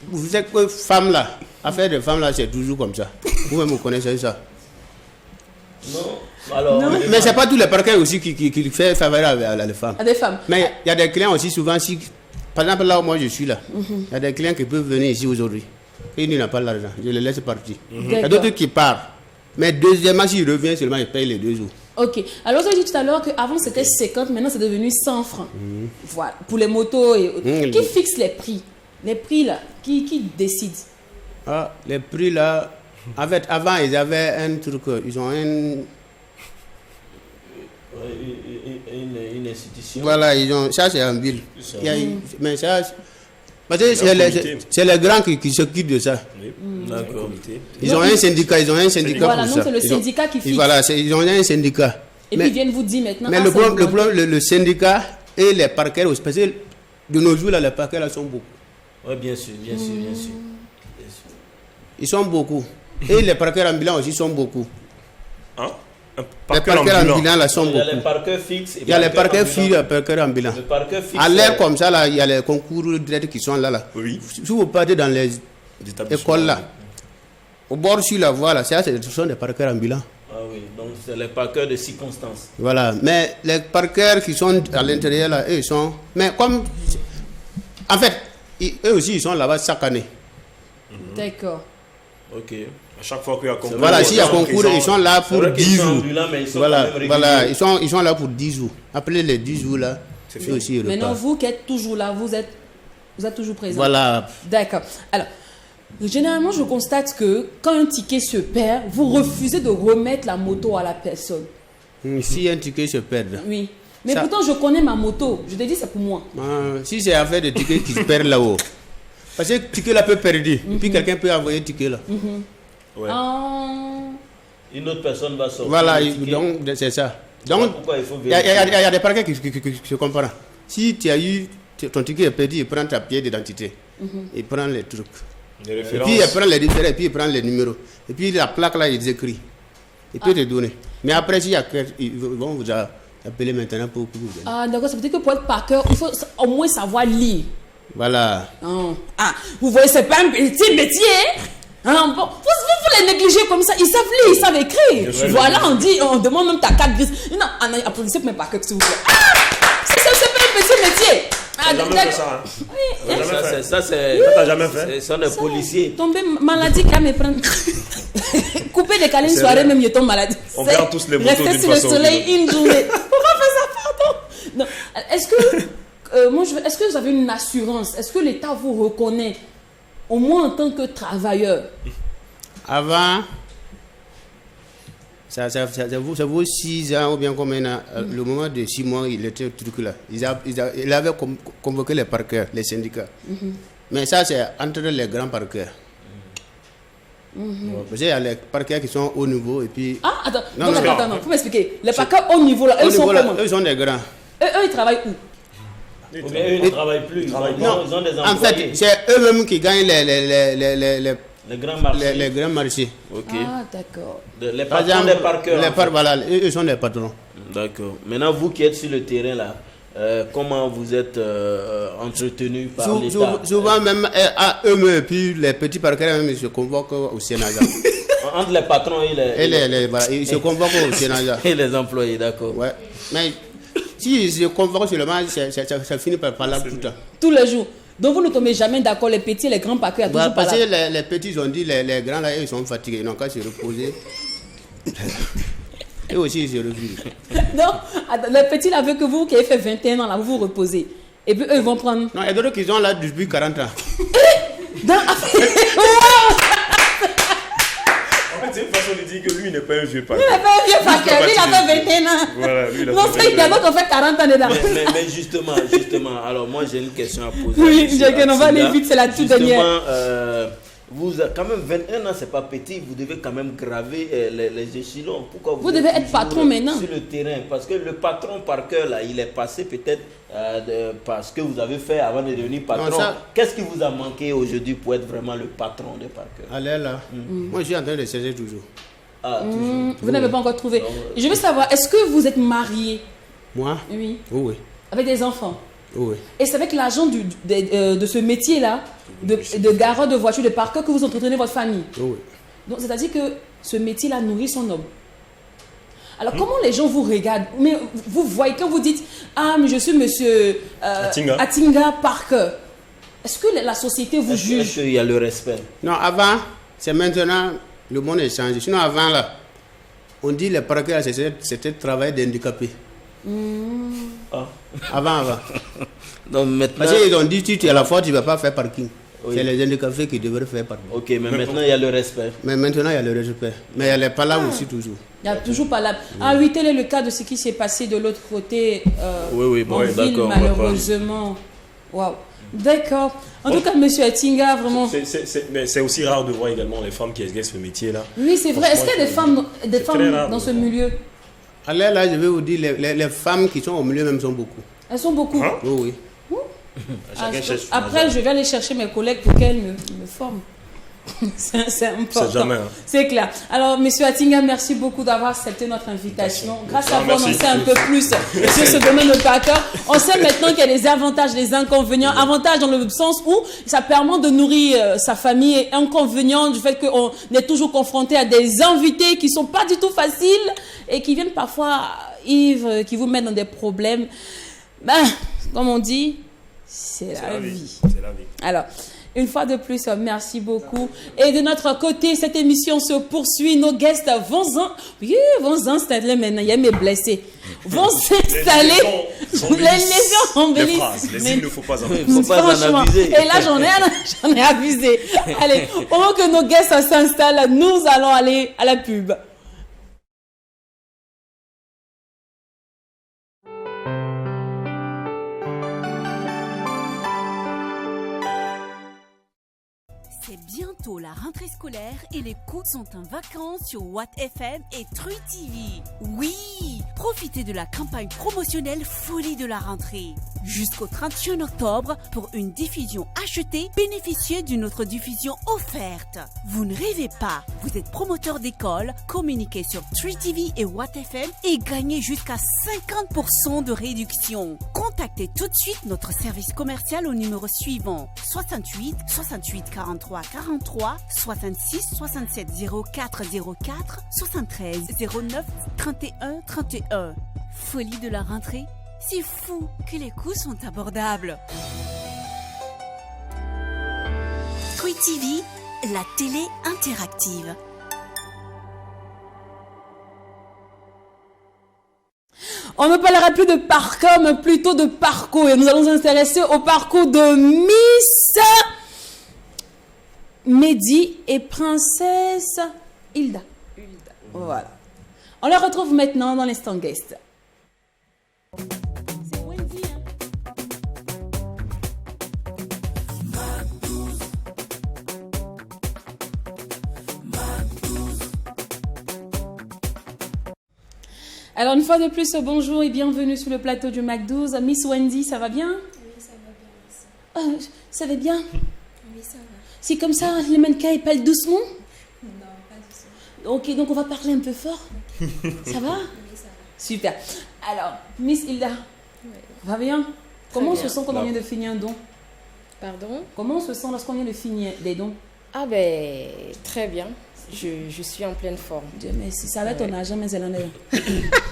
Vous savez que femmes là, affaire de femmes là, c'est toujours comme ça. Vous-même, vous connaissez ça. Non. Alors, non. Mais c'est pas tous les parquets aussi qui fait faveur à les femmes. À des femmes. Mais il y a des clients aussi souvent, par exemple là où moi je suis là, il y a des clients qui peuvent venir ici aujourd'hui. Et ils n'ont pas l'argent, je les laisse partir. Il y a d'autres qui partent. Mais deuxièmement, s'ils reviennent seulement, ils payent les 2 jours. Ok. Alors, vous avez dit tout à l'heure qu'avant c'était 50, maintenant c'est devenu 100 francs. Voilà. Pour les motos et autres. Qui fixe les prix? Les prix là, qui décide? Ah, les prix là, en fait, avant ils avaient un truc, ils ont une institution. Voilà, ils ont, ça c'est en ville. Mais ça, parce que c'est les grands qui s'occupent de ça. Oui. D'accord. Ils ont un syndicat, Voilà, pour donc ça. c'est le syndicat qui fixe. Voilà, ils ont un syndicat. Et puis ils viennent vous dire maintenant. Mais le syndicat et les parquets, parce que de nos jours là, les parquets là sont beaucoup. Oui, bien sûr. Ils sont beaucoup. Et les parquets ambulants aussi sont beaucoup. Hein? Les parquets ambulants là sont beaucoup. Il y a les parquets fixes. Il y a les parquets fixes et les parquets ambulants. À l'air comme ça, là, il y a les concours directs qui sont là. Oui. Si vous partez dans les écoles là, au bord sur la voie là, ce sont des parquets ambulants. Ah oui, donc c'est les parqueurs de circonstances. Voilà, mais les parqueurs qui sont à l'intérieur là, eux ils sont. Mais comme. En fait, eux aussi ils sont là-bas chaque année. D'accord. Ok. À chaque fois qu'il y a concours. Voilà, s'il y a concours, ils sont là pour 10 jours. Ambulants, mais ils sont Voilà, ils sont là pour 10 jours. Après les 10 jours là, C'est Et fini. aussi, repas. Maintenant, vous qui êtes toujours là, vous êtes toujours présent. Voilà. D'accord. Alors, généralement, je constate que quand un ticket se perd, vous refusez de remettre la moto à la personne. Si un ticket se perd. Oui. Mais Ça- pourtant, je connais ma moto. Je te dis, c'est pour moi. Si c'est affaire de ticket qui se perd là-haut. Parce que le ticket là peut perdre. Puis quelqu'un peut envoyer le ticket là. Ouais. Ah. Une autre personne va sortir. Voilà, le ticket. donc c'est ça. Donc, Pourquoi il faut il y, vérifier? a des parquets qui se comprennent. Si tu as eu ton ticket est perdu, il prend ta pièce d'identité. Il prend les trucs. Les Et références. puis il prend les différents, et puis il prend les numéros. Et puis la plaque là, il écrit. Il peut te donner. Mais après, s'il y a ils vont vous appeler maintenant pour vous donner. Ah, d'accord. Ça veut dire que pour être par cœur, il faut au moins savoir lire. Voilà. Ah, vous voyez, c'est pas un petit métier. Hein, bon, vous les négligez comme ça. Ils savent lire, ils savent écrire. Voilà, on demande même ta carte grise. Non, applaudissez pour mes par cœur, s'il vous plaît. Ah, c'est pas un petit métier. Ah, T'as jamais fait ça, hein? T'as jamais fait. Ça, c'est. T'as jamais fait? Ce sont des policiers. Tomber maladie qui va me prendre. Couper, décaler une C'est soirée, vrai. même, je tombe malade. On C'est perd tous les motos rester d'une sur le façon ou soleil d'une une journée. Pourquoi faire ça, pardon? Non. Est-ce que, est-ce que vous avez une assurance? Est-ce que l'État vous reconnaît, au moins en tant que travailleur? Avant, ça vaut 6 ans ou bien combien d'années. Le moment de 6 mois, il était truc là. Il avait convoqué les parqueurs, les syndicats. Mais ça, c'est entre les grands parqueurs. Parce qu'il y a les parqueurs qui sont au niveau et puis. Ah, attends, Non, non, non. attends, faut m'expliquer. Les parqueurs au niveau là, Au eux sont niveau là, comment? eux sont des grands. Eux, ils travaillent où? Ou bien eux ne travaillent plus. travaillent Ils ont des En employés. fait, c'est eux-mêmes qui gagnent Les grands marchés. les grands marchés. Ok. Ah, d'accord. Les Par patrons exemple, des parqueurs. les en fait. voilà, eux sont des patrons. D'accord. Maintenant, vous qui êtes sur le terrain là, comment vous êtes entretenu par l'État? Souvent même à eux-mêmes, puis les petits parqueurs même, ils se convoquent au Sénat. Entre les patrons et Voilà, ils se convoquent au Sénat. et les employés, d'accord. Ouais. Mais si ils se convoquent seulement, ça finit par là tout le temps. Tous les jours. Donc vous ne tombez jamais d'accord, les petits et les grands parqueurs, Voilà, toujours pas parce que là. les petits ils ont dit, les grands là, ils sont fatigués, ils n'ont qu'à se reposer. Et aussi, ils se refusent. Non, attends, les petits là veulent que vous qui avez fait 21 ans là, vous vous reposez. Et puis eux, ils vont prendre. Non, il y a d'autres qui sont là depuis 40 ans. Dans... En fait, c'est une façon de dire que lui n'est pas un vieux Il parqueur. n'a pas un vieux parqueur, lui il a fait 21 ans. Voilà, lui, il a Non, fait c'est qu'il y a d'autres qui ont fait 40 ans dedans. Mais justement, alors moi j'ai une question à poser. Oui, à monsieur Jacques, on va aller Atinga. vite, c'est la toute Justement, dernière. vous, quand même 21 ans, c'est pas petit, vous devez quand même graver les échelons. Pourquoi Vous êtes devez être toujours patron maintenant. Sur le terrain, parce que le patron par cœur, là, il est passé peut-être parce que vous avez fait avant de devenir patron. Non, ça- Qu'est-ce qui vous a manqué aujourd'hui pour être vraiment le patron de par cœur? Allez là. Moi, je suis en train de chercher toujours. Ah, toujours. Vous n'avez pas encore trouvé. Je veux savoir, est-ce que vous êtes marié? Moi? Oui. Oui, Avec des enfants? oui. Et c'est avec l'argent de ce métier-là, de gareur de voiture, de parqueur, que vous entretenez votre famille. Oui. Donc, c'est-à-dire que ce métier-là nourrit son homme. Alors, comment les gens vous regardent? Mais vous voyez, quand vous dites « Ah, mais je suis monsieur Atinga Parker », est-ce que la société vous Est-ce juge? qu'il y a le respect? Non, avant, c'est maintenant, le monde est changé. Sinon, avant là, on dit les parqueurs, c'était travail d'handicapé. Ah. Avant. Donc maintenant, Parce qu'ils ont dit, si tu es à la fois, tu ne vas pas faire parking. Oui. C'est les handicapés qui devraient faire parking. ok, mais maintenant il y a le respect. Mais maintenant, il y a le respect. Mais elle n'est pas là aussi toujours. Il n'y a toujours pas là. Ah oui, tel est le cas de ce qui s'est passé de l'autre côté Oui, bon, en ville, d'accord, on va pas- malheureusement. Waouh. D'accord. En tout cas, monsieur Atinga, vraiment. Mais c'est aussi rare de voir également les femmes qui exercent ce métier-là. Oui, c'est vrai. Est-ce qu'il y a des femmes, très rare dans de ce voir. milieu? Allez, là, je vais vous dire, les femmes qui sont au milieu même sont beaucoup. Elles sont beaucoup. Hein? Oui, oui. Ah, Chacun cherche son après, hasard. je vais aller chercher mes collègues pour qu'elles me forment. c'est important. C'est jamais, hein. C'est clair. Alors, monsieur Atinga, merci beaucoup d'avoir accepté notre invitation. Grâce à vous, on en Merci. sait un peu plus sur ce domaine de parqueur. On sait maintenant qu'il y a des avantages, des inconvénients. Avantages dans le sens où ça permet de nourrir sa famille, et inconvénients du fait qu'on est toujours confronté à des invités qui sont pas du tout faciles et qui viennent parfois ivres, qui vous mettent dans des problèmes. Ben, comme on dit, c'est la vie. C'est la vie. Alors, Une fois de plus, merci beaucoup. Et de notre côté, cette émission se poursuit. Nos guests vont s'installer maintenant. Il y a mes blessés. Vont s'installer. Les lésions embellissent. Les hymnes, il ne faut pas en abuser. Il ne faut pas en abuser. Et là, j'en ai abusé. Allez, pendant que nos guests s'installent, nous allons aller à la pub. C'est bientôt la rentrée scolaire et les cours sont en vacances sur Watt FM et True TV. Oui, profitez de la campagne promotionnelle Folie de la rentrée. Jusqu'au 31 octobre, pour une diffusion achetée, bénéficiez d'une autre diffusion offerte. Vous ne rêvez pas, vous êtes promoteur d'école, communiquez sur True TV et Watt FM et gagnez jusqu'à 50% de réduction. Contactez tout de suite notre service commercial au numéro suivant 68 68 43 43 66 67 04 04 73 09 31 31. Folie de la rentrée, c'est fou que les coûts sont abordables. True TV, la télé interactive. On ne parlera plus de parcours, mais plutôt de parcours. Et nous allons nous intéresser au parcours de Miss Mehdi et Princesse Hilda. Voilà. On la retrouve maintenant dans l'instant guest. C'est Wendy, hein? Alors une fois de plus, bonjour et bienvenue sur le plateau du Mac 12. Miss Wendy, ça va bien? Oui, ça va bien, merci. Ça va bien? Oui, ça va. C'est comme ça, les mannequins, ils parlent doucement? Non, pas du tout. Ok, donc on va parler un peu fort. Ça va? Oui, ça va. Super. Alors, Miss Hilda, Oui. va bien? Comment on bien. se sent quand on vient de finir un don? Pardon? Comment on se sent lorsqu'on vient de finir des dons? Ah ben, très bien. Je suis en pleine forme. Dieu merci, ça va être ton argent, mais elle en est.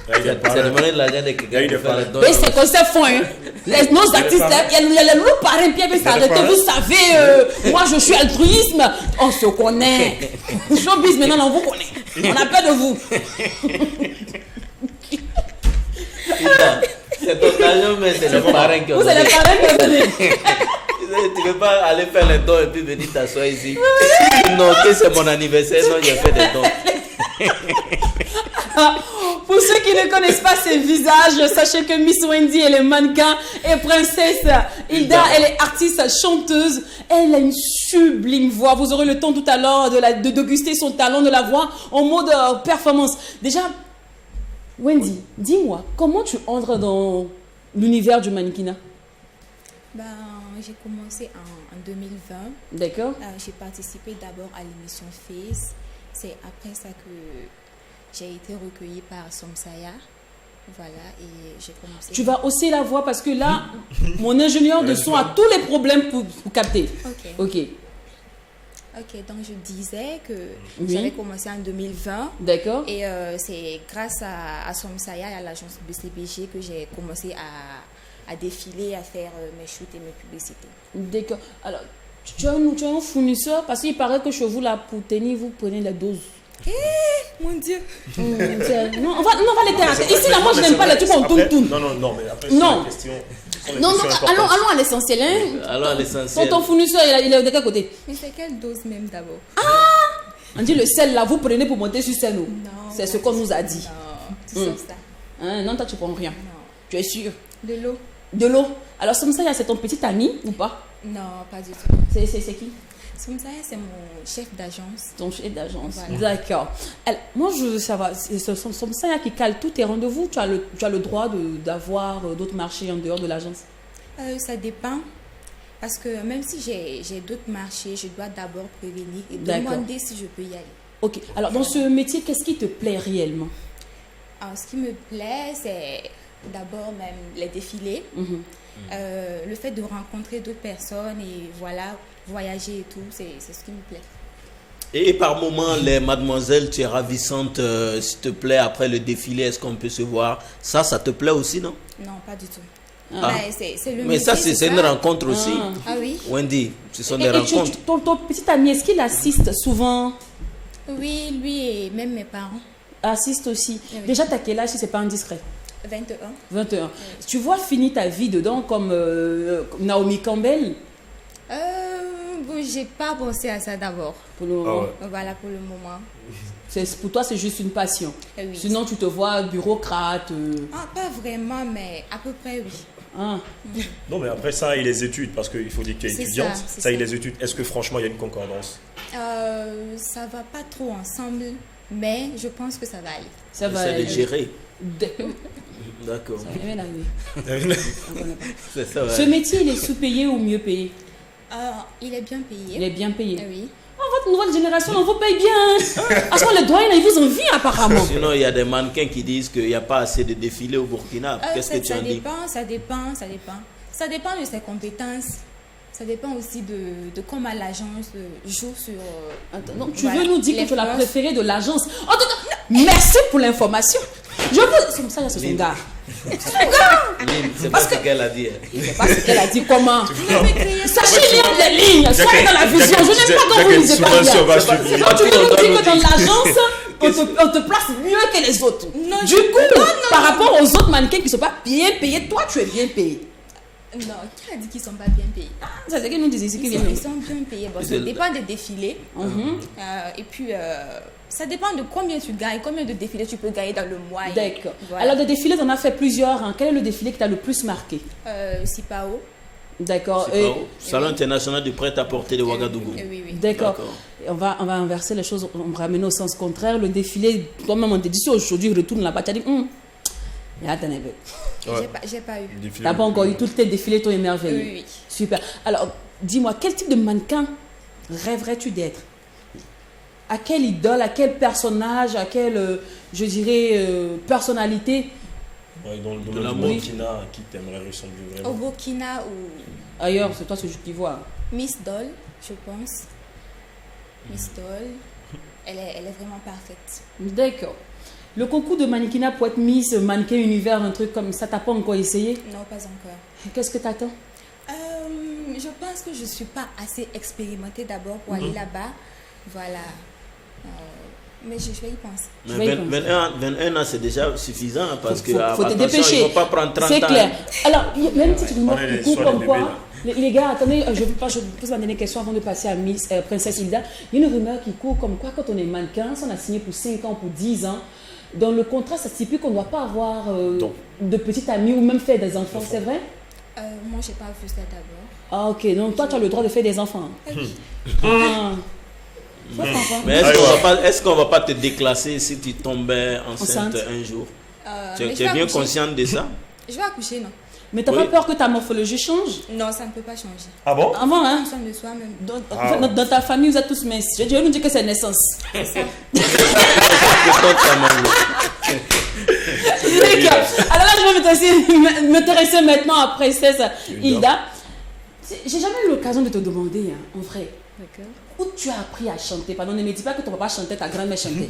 C'est demander de l'argent de quelqu'un pour faire les dons. Mais c'est comme ça font, hein. Nos artistes, là, il y a le loup parrain, puis il s'arrêter. Vous savez, moi je suis altruisme. On se connaît. Showbiz, maintenant, on vous connaît. On a peur de vous. C'est ton argent, mais c'est le parrain qui a Vous donné. êtes le parrain qui a donné. Tu ne peux pas aller faire les dons et puis venir t'asseoir ici. Non, que c'est mon anniversaire, non, j'ai fait des dons. Pour ceux qui ne connaissent pas ses visages, sachez que Miss Wendy, elle est mannequin et Princesse Hilda, elle est artiste, chanteuse. Elle a une sublime voix. Vous aurez le temps tout à l'heure de déguster son talent de la voix en mode performance. Déjà, Wendy, dis-moi, comment tu entres dans l'univers du mannequinat? Ben, j'ai commencé en 2020. D'accord. J'ai participé d'abord à l'émission Face. C'est après ça que j'ai été recueillie par Somsaya. Voilà, et j'ai commencé. Tu vas hausser la voix parce que là, mon ingénieur de son a tous les problèmes pour capter. Ok, donc je disais que j'avais commencé en 2020. D'accord. Et c'est grâce à Somsaya et à l'agence BCBG que j'ai commencé à défiler, à faire mes shoots et mes publicités. D'accord. Alors, tu as un fournisseur parce qu'il paraît que chez vous, là, pour tenir, vous prenez la dose. Mon Dieu. Non, on va les terrasser. Ici, là, moi, je n'aime pas les trucs en tourne. Non, mais après, Non. c'est une question. Non, allons à l'essentiel. Hein. Alors, à l'essentiel. Ton fournisseur, il est de quel côté? Mais c'est quelle dose même d'abord? On dit le sel, là, vous prenez pour monter sur scène. Non. C'est ce qu'on nous a dit. Non, tu sais ça. Hein, non, toi, tu prends rien. Non. Tu es sûr? De l'eau? De l'eau. Alors, Somsaya, c'est ton petit ami ou pas? Non, pas du tout. C'est qui? Somsaya, c'est mon chef d'agence. Ton chef d'agence. Voilà. D'accord. Alors, moi, je veux savoir, c'est Somsaya qui cale tous tes rendez-vous. Tu as le droit d'avoir d'autres marchés en dehors de l'agence? Ça dépend. Parce que même si j'ai d'autres marchés, je dois d'abord prévenir et demander si je peux y aller. Ok. Alors, dans ce métier, qu'est-ce qui te plaît réellement? Alors, ce qui me plaît, c'est d'abord même les défilés. Le fait de rencontrer d'autres personnes et voilà, voyager et tout, c'est ce qui me plaît. Et par moments, les mademoiselles, tu es ravissante, s'il te plaît, après le défilé, est-ce qu'on peut se voir? Ça te plaît aussi, non? Non, pas du tout. C'est le Mais ça, métier, c'est une rencontre aussi. Ah oui. Wendy, ce sont des rencontres. Ton petit ami, est-ce qu'il assiste souvent? Oui, lui et même mes parents. Assiste aussi. Oui. Déjà, t'as quel âge si c'est pas indiscret? 21. 21. Tu vois finir ta vie dedans comme Naomi Campbell? Bon, j'ai pas pensé à ça d'abord. Pour le moment. Voilà, pour le moment. Pour toi, c'est juste une passion. Oui. Sinon, tu te vois bureaucrate. Pas vraiment, mais à peu près, oui. Ah. Non, mais après ça et les études, parce qu'il faut dire que tu es étudiante. Ça et les études, est-ce que franchement, il y a une concordance? Ça va pas trop ensemble, mais je pense que ça va aller. Ça va aller. Gérer. D'accord. Ça va bien arriver. Ce métier, il est sous-payé ou mieux payé? Il est bien payé. Il est bien payé. Oui. Votre nouvelle génération, on vous paye bien. À ce moment, les doyens, ils vous envient apparemment. Sinon, il y a des mannequins qui disent qu'il n'y a pas assez de défilés au Burkina. Qu'est-ce que tu en dis? Ça dépend. Ça dépend de ses compétences. Ça dépend aussi de comment l'agence joue sur... tu veux nous dire que tu es la préférée de l'agence? Merci pour l'information. C'est ça, c'est son gars. C'est pas ce qu'elle a dit. C'est pas ce qu'elle a dit. Comment? Sachez lire les lignes. Soyez dans la vision. Je n'aime pas quand vous lisez pas bien. Quand tu veux nous dire que dans l'agence, on te place mieux que les autres. Du coup, par rapport aux autres mannequins qui ne sont pas bien payés, toi, tu es bien payé. Non, qui a dit qu'ils ne sont pas bien payés? C'est ce qu'ils nous disaient. Ils sont bien payés. Bon, ça dépend des défilés. Et puis, ça dépend de combien tu gagnes, combien de défilés tu peux gagner dans le mois. D'accord. Voilà. Alors, des défilés, tu en as fait plusieurs. Hein. Quel est le défilé qui t'a le plus marqué? Sipao. D'accord. Salon international du prêt-à-porter de Ouagadougou. Oui. D'accord. On va inverser les choses, on va ramener au sens contraire. Le défilé, toi-même, on te dit si aujourd'hui, retourne là-bas, tu as dit, j'ai pas eu. Tu n'as pas encore eu tous tes défilés, toi émerveillé. Oui. Super. Alors, dis-moi, quel type de mannequin rêverais-tu d'être? À quelle idole, à quel personnage, à quelle, je dirais, personnalité? Dans le Burkina, qui t'aimerait ressembler vraiment? Au Burkina ou... Ailleurs, c'est toi ce qui vois. Miss Doll, je pense. Miss Doll, elle est vraiment parfaite. D'accord. Le concours de mannequinat pour être Miss Mannequin Univers, un truc comme ça, t'as pas encore essayé? Non, pas encore. Qu'est-ce que t'attends? Je pense que je suis pas assez expérimentée d'abord pour aller là-bas. Voilà. Mais je vais y penser. Mais 21 ans, c'est déjà suffisant parce que faut te dépêcher. Ils ne vont pas prendre 30 ans. C'est clair. Alors, il y a une petite remarque qui court comme quoi. Les gars, attendez, je pose ma dernière question avant de passer à Miss Princesse Hilda. Il y a une rumeur qui court comme quoi, quand on est mannequin, si on a signé pour 5 ans, pour 10 ans, dans le contrat, ça stipule qu'on ne doit pas avoir de petits amis ou même faire des enfants, c'est vrai? Moi, je n'ai pas vu ça d'abord. Ah, ok. Donc, toi, tu as le droit de faire des enfants. Mais est-ce qu'on ne va pas te déclasser si tu tombais enceinte un jour? Tu es bien consciente de ça? Je vais accoucher, non? Mais tu n'as pas peur que ta morphologie change? Non, ça ne peut pas changer. Ah bon? Avant, hein? Nous sommes de soi-même. Dans ta famille, vous êtes tous minces. Je vais nous dire que c'est naissance. C'est ça. Alors là, je vais m'intéresser maintenant à Princesse Hilda. J'ai jamais eu l'occasion de te demander, hein, en vrai. D'accord. Où tu as appris à chanter? Pardon, ne me dis pas que ton papa chantait, ta grand-mère chantait.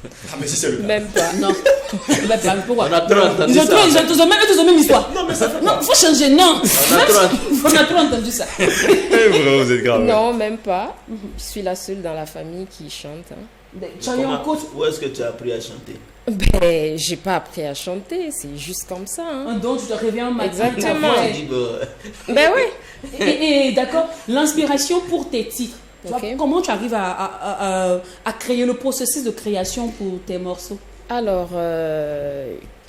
Ah, mais si c'est le cas. Même pas. Non. Même pas. Pourquoi? On a trop entendu ça. Ils ont même histoire. Non, mais ça fait Non, il faut changer, non. On a trop entendu ça. Vraiment, vous êtes grave. Non, même pas. Je suis la seule dans la famille qui chante. Hein. Tu as eu un coach? Où est-ce que tu as appris à chanter? Ben, j'ai pas appris à chanter, c'est juste comme ça. Hein. Donc, tu te réveilles un matin. Exactement. Ouais. Ben oui. Et d'accord, l'inspiration pour tes titres. Okay. Comment tu arrives à créer le processus de création pour tes morceaux? Alors,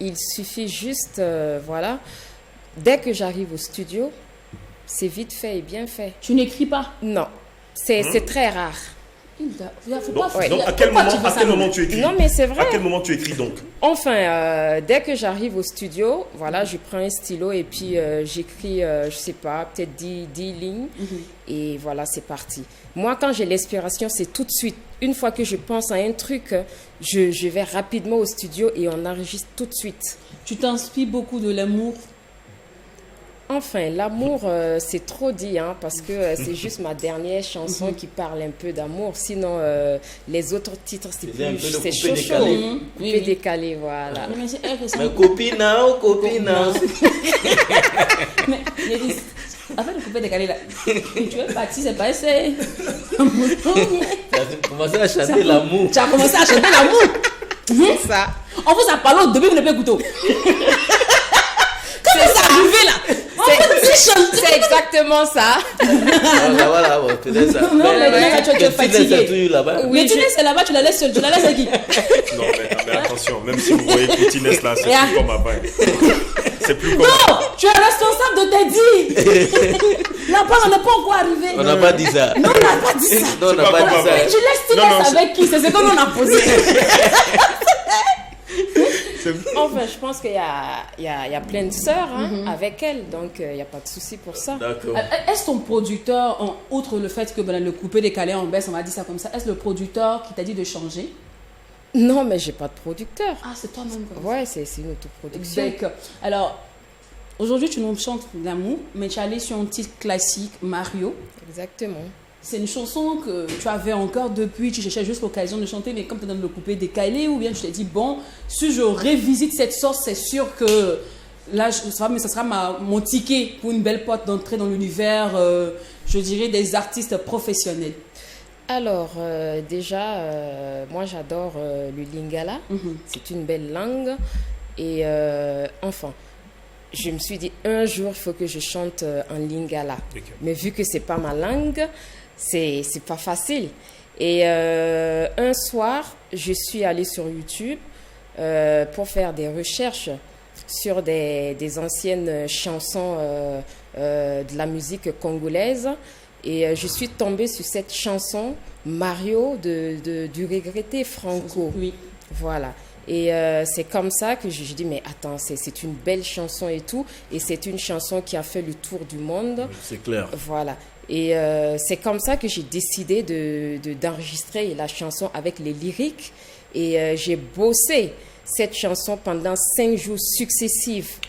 il suffit juste, voilà, dès que j'arrive au studio, c'est vite fait et bien fait. Tu n'écris pas? Non, c'est très rare. Donc, à quel moment tu écris? Non, mais c'est vrai. À quel moment tu écris donc? Enfin, dès que j'arrive au studio, voilà, je prends un stylo et puis j'écris, je sais pas, peut-être 10 lignes. Et voilà, c'est parti. Moi, quand j'ai l'inspiration, c'est tout de suite. Une fois que je pense à un truc, je vais rapidement au studio et on enregistre tout de suite. Tu t'inspires beaucoup de l'amour? Enfin, l'amour, c'est trop dit, hein, parce que c'est juste ma dernière chanson qui parle un peu d'amour. Sinon, les autres titres, c'est chaud. Coupé décalé, voilà. Mais copine, Mais, après le coupé décalé là, tu es parti, c'est pas c'est. Tu as commencé à chanter l'amour. Tu as commencé à chanter l'amour. C'est ça. On vous a parlé au début, vous n'avez pas écouté. Comment c'est arrivé là? C'est exactement ça. Voilà, peut-être ça. Non, mais tu es fatigué. Oui, mais tu laisses là-bas, tu la laisses seule. Tu la laisses à qui? Non, mais attention, même si vous voyez Coutines là, c'est plus comme avant. C'est plus comme non, tu es responsable de tes dits. Là-bas, on n'est pas encore arrivé. On n'a pas dit ça. Non, on n'a pas dit ça. Non, on n'a pas dit ça. Mais tu laisses Tinès avec qui? C'est ce qu'on a posé. Enfin, je pense qu'il y a plein de sœurs avec elle, donc il n'y a pas de souci pour ça. D'accord. Est-ce ton producteur, outre le fait que le coupé décalé en baisse, on m'a dit ça comme ça, est-ce le producteur qui t'a dit de changer? Non, mais j'ai pas de producteur. Ah, c'est toi-même. Ouais, c'est une autoproduction. D'accord. Alors, aujourd'hui, tu nous chantes l'amour, mais tu es allé sur un titre classique, Mario. Exactement. C'est une chanson que tu avais encore depuis, tu cherchais juste l'occasion de chanter, mais comme tu es dans le coupé décalé, ou bien tu t'es dit, bon, si je révisite cette sauce, c'est sûr que là, ça sera mon ticket pour une belle porte d'entrée dans l'univers, je dirais, des artistes professionnels. Alors, déjà, moi j'adore le lingala, c'est une belle langue, et enfin, je me suis dit, un jour, il faut que je chante en lingala. Okay. Mais vu que c'est pas ma langue, c'est pas facile. Et un soir, je suis allée sur YouTube pour faire des recherches sur des anciennes chansons de la musique congolaise. Et je suis tombée sur cette chanson Mario du regretté Franco. Oui. Voilà. Et c'est comme ça que je dis, mais attends, c'est une belle chanson et tout. Et c'est une chanson qui a fait le tour du monde. C'est clair. Voilà. Et c'est comme ça que j'ai décidé d'enregistrer la chanson avec les lyriques. Et j'ai bossé cette chanson pendant 5 jours successifs.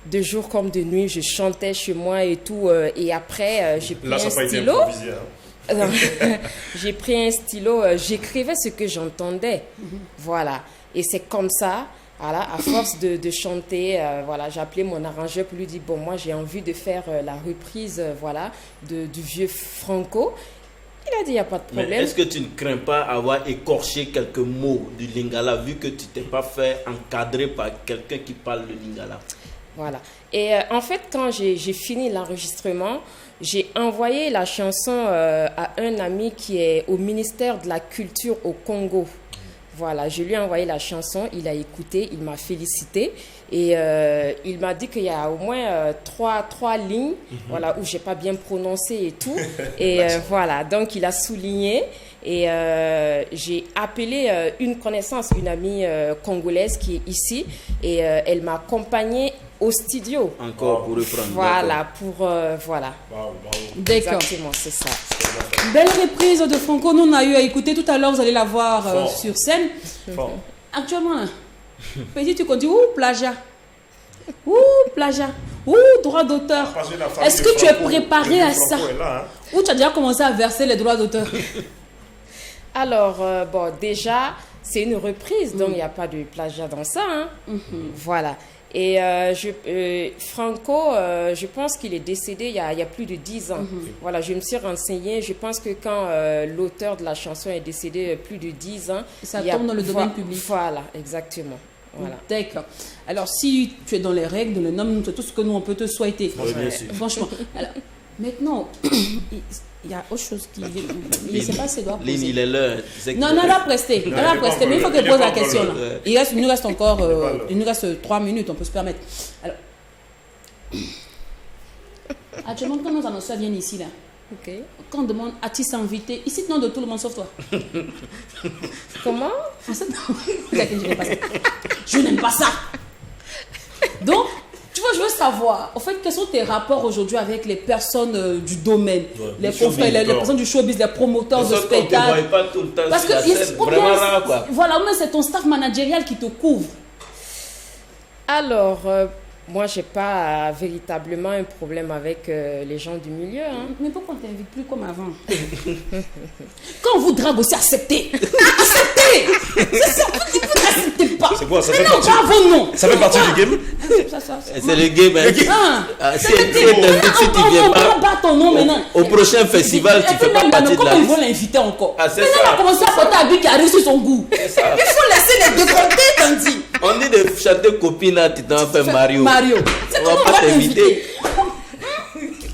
De jour comme de nuit, je chantais chez moi et tout. Et après, j'ai pris un stylo. J'ai pris un stylo, j'écrivais ce que j'entendais. Voilà. Et c'est comme ça, voilà, à force de chanter, voilà, j'ai appelé mon arrangeur pour lui dire, bon, moi j'ai envie de faire la reprise, voilà, du vieux Franco. Il a dit, il n'y a pas de problème. Mais est-ce que tu ne crains pas avoir écorché quelques mots du lingala, vu que tu t'es pas fait encadrer par quelqu'un qui parle le lingala? Voilà. Et en fait, quand j'ai fini l'enregistrement, j'ai envoyé la chanson à un ami qui est au ministère de la Culture au Congo. Voilà, je lui ai envoyé la chanson, il a écouté, il m'a félicité et il m'a dit qu'il y a au moins trois lignes, voilà, où j'ai pas bien prononcé et tout. Et voilà, donc il a souligné et j'ai appelé une connaissance, une amie congolaise qui est ici et elle m'a accompagnée au studio. Encore pour reprendre. Voilà, pour voilà. D'accord. Exactement, c'est ça. Belle reprise de Franco, nous on a eu à écouter tout à l'heure, vous allez la voir sur scène. Actuellement, là, petit, tu continues, plagiat. Plagiat. Droit d'auteur. Est-ce que tu es préparé à ça? Ou tu as déjà commencé à verser les droits d'auteur? Alors, bon, déjà, c'est une reprise, donc il n'y a pas de plagiat dans ça. Hein. Voilà. Et Franco, je pense qu'il est décédé il y a plus de 10 ans. Voilà, je me suis renseignée. Je pense que quand l'auteur de la chanson est décédé plus de 10 ans... Ça tombe dans le domaine public. Voilà, exactement. Voilà. D'accord. Alors, si tu es dans les règles, dans le nom, c'est tout ce que nous, on peut te souhaiter. Franchement. Alors, maintenant... Il y a autre chose qui... Je ne sais pas si doit poser. Il est l'heure. Non, elle va prester. Elle va prester. Mais il faut qu'elle pose la question. Là. Il nous reste encore... il nous reste 3 minutes, on peut se permettre. Alors... Actuellement, quand nos annonceurs viennent ici, là, quand on demande artiste invité, ici, non de tout le monde sauf toi. Comment? Je n'aime pas ça. Donc... Tu vois, je veux savoir, en fait, quels sont tes rapports aujourd'hui avec les personnes du domaine, les confrères, les personnes du showbiz, les promoteurs de spectacles. Pas tout le temps. Parce que vraiment rare, quoi. Voilà, mais c'est ton staff managérial qui te couvre. Alors, moi, j'ai pas véritablement un problème avec les gens du milieu. Hein. Mais pourquoi on t'invite plus comme avant? Quand on vous drague aussi, acceptez. Acceptez. C'est ça, vous n'acceptez pas. C'est quoi, ça mais fait non, partie... bravo, non. Ça fait partie du game? C'est le game. Si tu viens pas ton nom maintenant. Au prochain festival, tu fais pas partie de la comment ils vont l'inviter encore? C'est ça. On a commencé à porter un but qui arrive sur son goût. Il faut laisser les décompter, Tandy. On dit de chanter copine, tu t'en fais Mario. C'est on va pas t'inviter.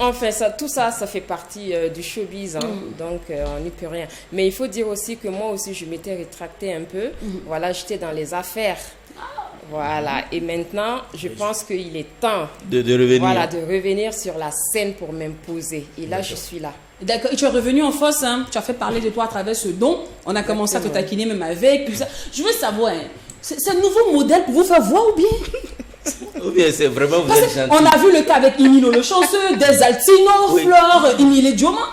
Enfin, tout ça fait partie du showbiz, hein. Donc on n'y peut rien. Mais il faut dire aussi que moi aussi, je m'étais rétractée un peu. Voilà, j'étais dans les affaires. Voilà, et maintenant, je pense qu'il est temps de revenir. Voilà, de revenir sur la scène pour m'imposer. Et là, je suis là. D'accord, et tu es revenu en force, hein. Tu as fait parler de toi à travers ce don. On a commencé à te taquiner même avec tout ça. Je veux savoir, hein, c'est un nouveau modèle pour vous faire voir ou bien? Ou bien c'est vraiment vous êtes gentil. On a vu le cas avec Emilio le chanceux, Desaltino, Flore, Emile Dioma.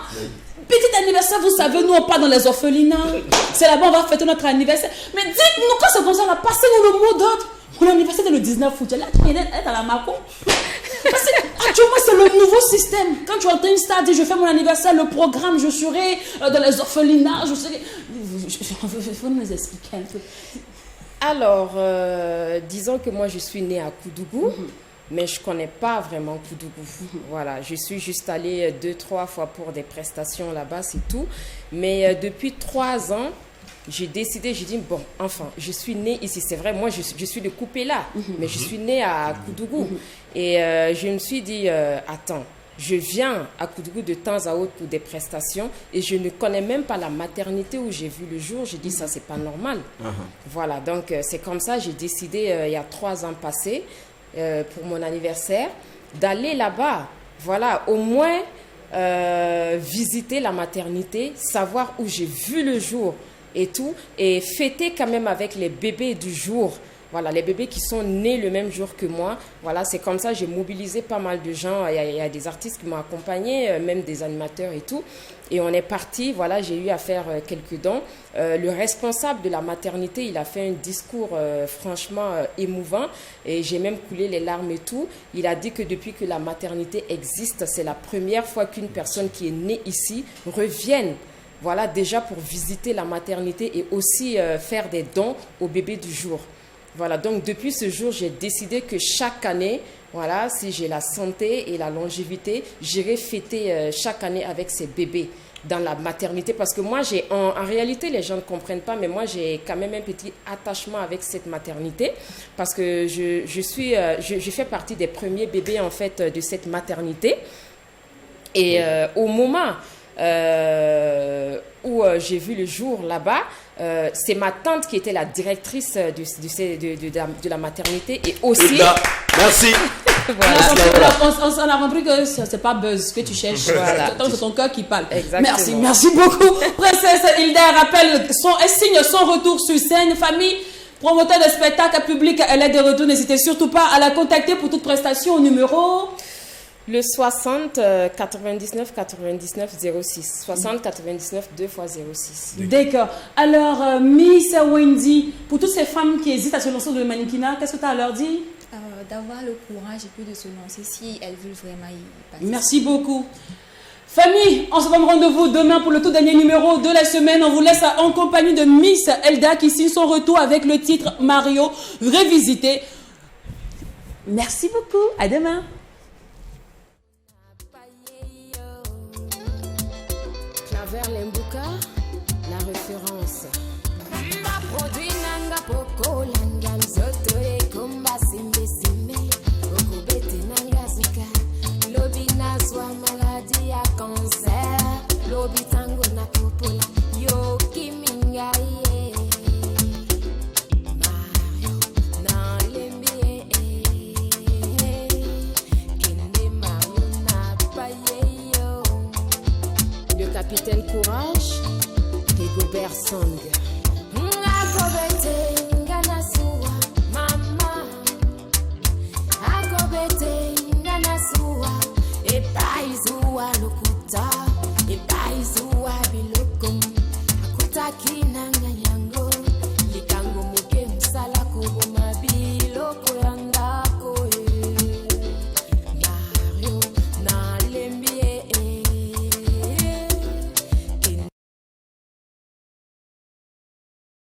Petit anniversaire, vous savez, nous on part dans les orphelinats. C'est là-bas, on va fêter notre anniversaire. Mais dites-nous, quand c'est comme ça, on a passé nous le mot d'ordre. Mon anniversaire c'est le 19 août. Là, tu es dans la Mako. Parce que actuellement, c'est le nouveau système. Quand tu entends une star dire je fais mon anniversaire, le programme, je serai dans les orphelinats, je serai. Il faut nous expliquer un peu. Alors, disons que moi je suis née à Koudougou. Mais je ne connais pas vraiment Koudougou. Voilà, je suis juste allée 2-3 fois pour des prestations là-bas, c'est tout. Mais depuis 3 ans, j'ai décidé, j'ai dit, bon, enfin, je suis née ici. C'est vrai, moi, je suis de Koupéla, mais je suis née à Koudougou. Et je me suis dit, attends, je viens à Koudougou de temps à autre pour des prestations et je ne connais même pas la maternité où j'ai vu le jour. J'ai dit, ça, c'est pas normal. Voilà, donc c'est comme ça, j'ai décidé, il y a 3 ans passés, pour mon anniversaire, d'aller là-bas, voilà, au moins visiter la maternité, savoir où j'ai vu le jour et tout, et fêter quand même avec les bébés du jour. Voilà, les bébés qui sont nés le même jour que moi. Voilà, c'est comme ça, j'ai mobilisé pas mal de gens. Il y a des artistes qui m'ont accompagné, même des animateurs et tout. Et on est parti, voilà, j'ai eu à faire quelques dons. Le responsable de la maternité, il a fait un discours franchement émouvant. Et j'ai même coulé les larmes et tout. Il a dit que depuis que la maternité existe, c'est la première fois qu'une personne qui est née ici revienne. Voilà, déjà pour visiter la maternité et aussi faire des dons aux bébés du jour. Voilà, donc depuis ce jour, j'ai décidé que chaque année, voilà, si j'ai la santé et la longévité, j'irai fêter chaque année avec ces bébés dans la maternité. Parce que moi, en réalité, les gens ne comprennent pas, mais moi, j'ai quand même un petit attachement avec cette maternité. Parce que je fais partie des premiers bébés, en fait, de cette maternité. Et au moment où j'ai vu le jour là-bas, c'est ma tante qui était la directrice de la maternité et aussi... Merci. Voilà. On a compris que c'est pas buzz que tu cherches. Voilà. C'est ton cœur qui parle. Exactement. Merci beaucoup. Princesse Hilda rappelle, elle signe son retour sur scène. Famille, promoteur de spectacle public, elle est de retour. N'hésitez surtout pas à la contacter pour toute prestation au numéro... Le 60 99 99 06. 60 99 2 x 06. D'accord. Alors, Miss Wendy, pour toutes ces femmes qui hésitent à se lancer dans le mannequinat, qu'est-ce que tu as à leur dire? D'avoir le courage et puis de se lancer si elles veulent vraiment y passer. Merci beaucoup. Famille, on se donne rendez-vous demain pour le tout dernier numéro de la semaine. On vous laisse en compagnie de Miss Hilda qui signe son retour avec le titre Mario revisité. Merci beaucoup. À demain. Vers l'Embouka, la référence. Produit nanga poko langa nzoto e komba simbe simbe. Okobete nanga zika. Lobi nazwa maladie ya cancer. Lobi tango na popola. Yo kiminga ye. Mario na lembi Kende Mario na paye yo. Le capitaine Courage, Rigobert Song. Agobete nganasua, mama. Agobete nganasua, epaizua lokuta, epaizua bilokum. Akutaki nanga yango, likango muke musala kubo mabiloko yango.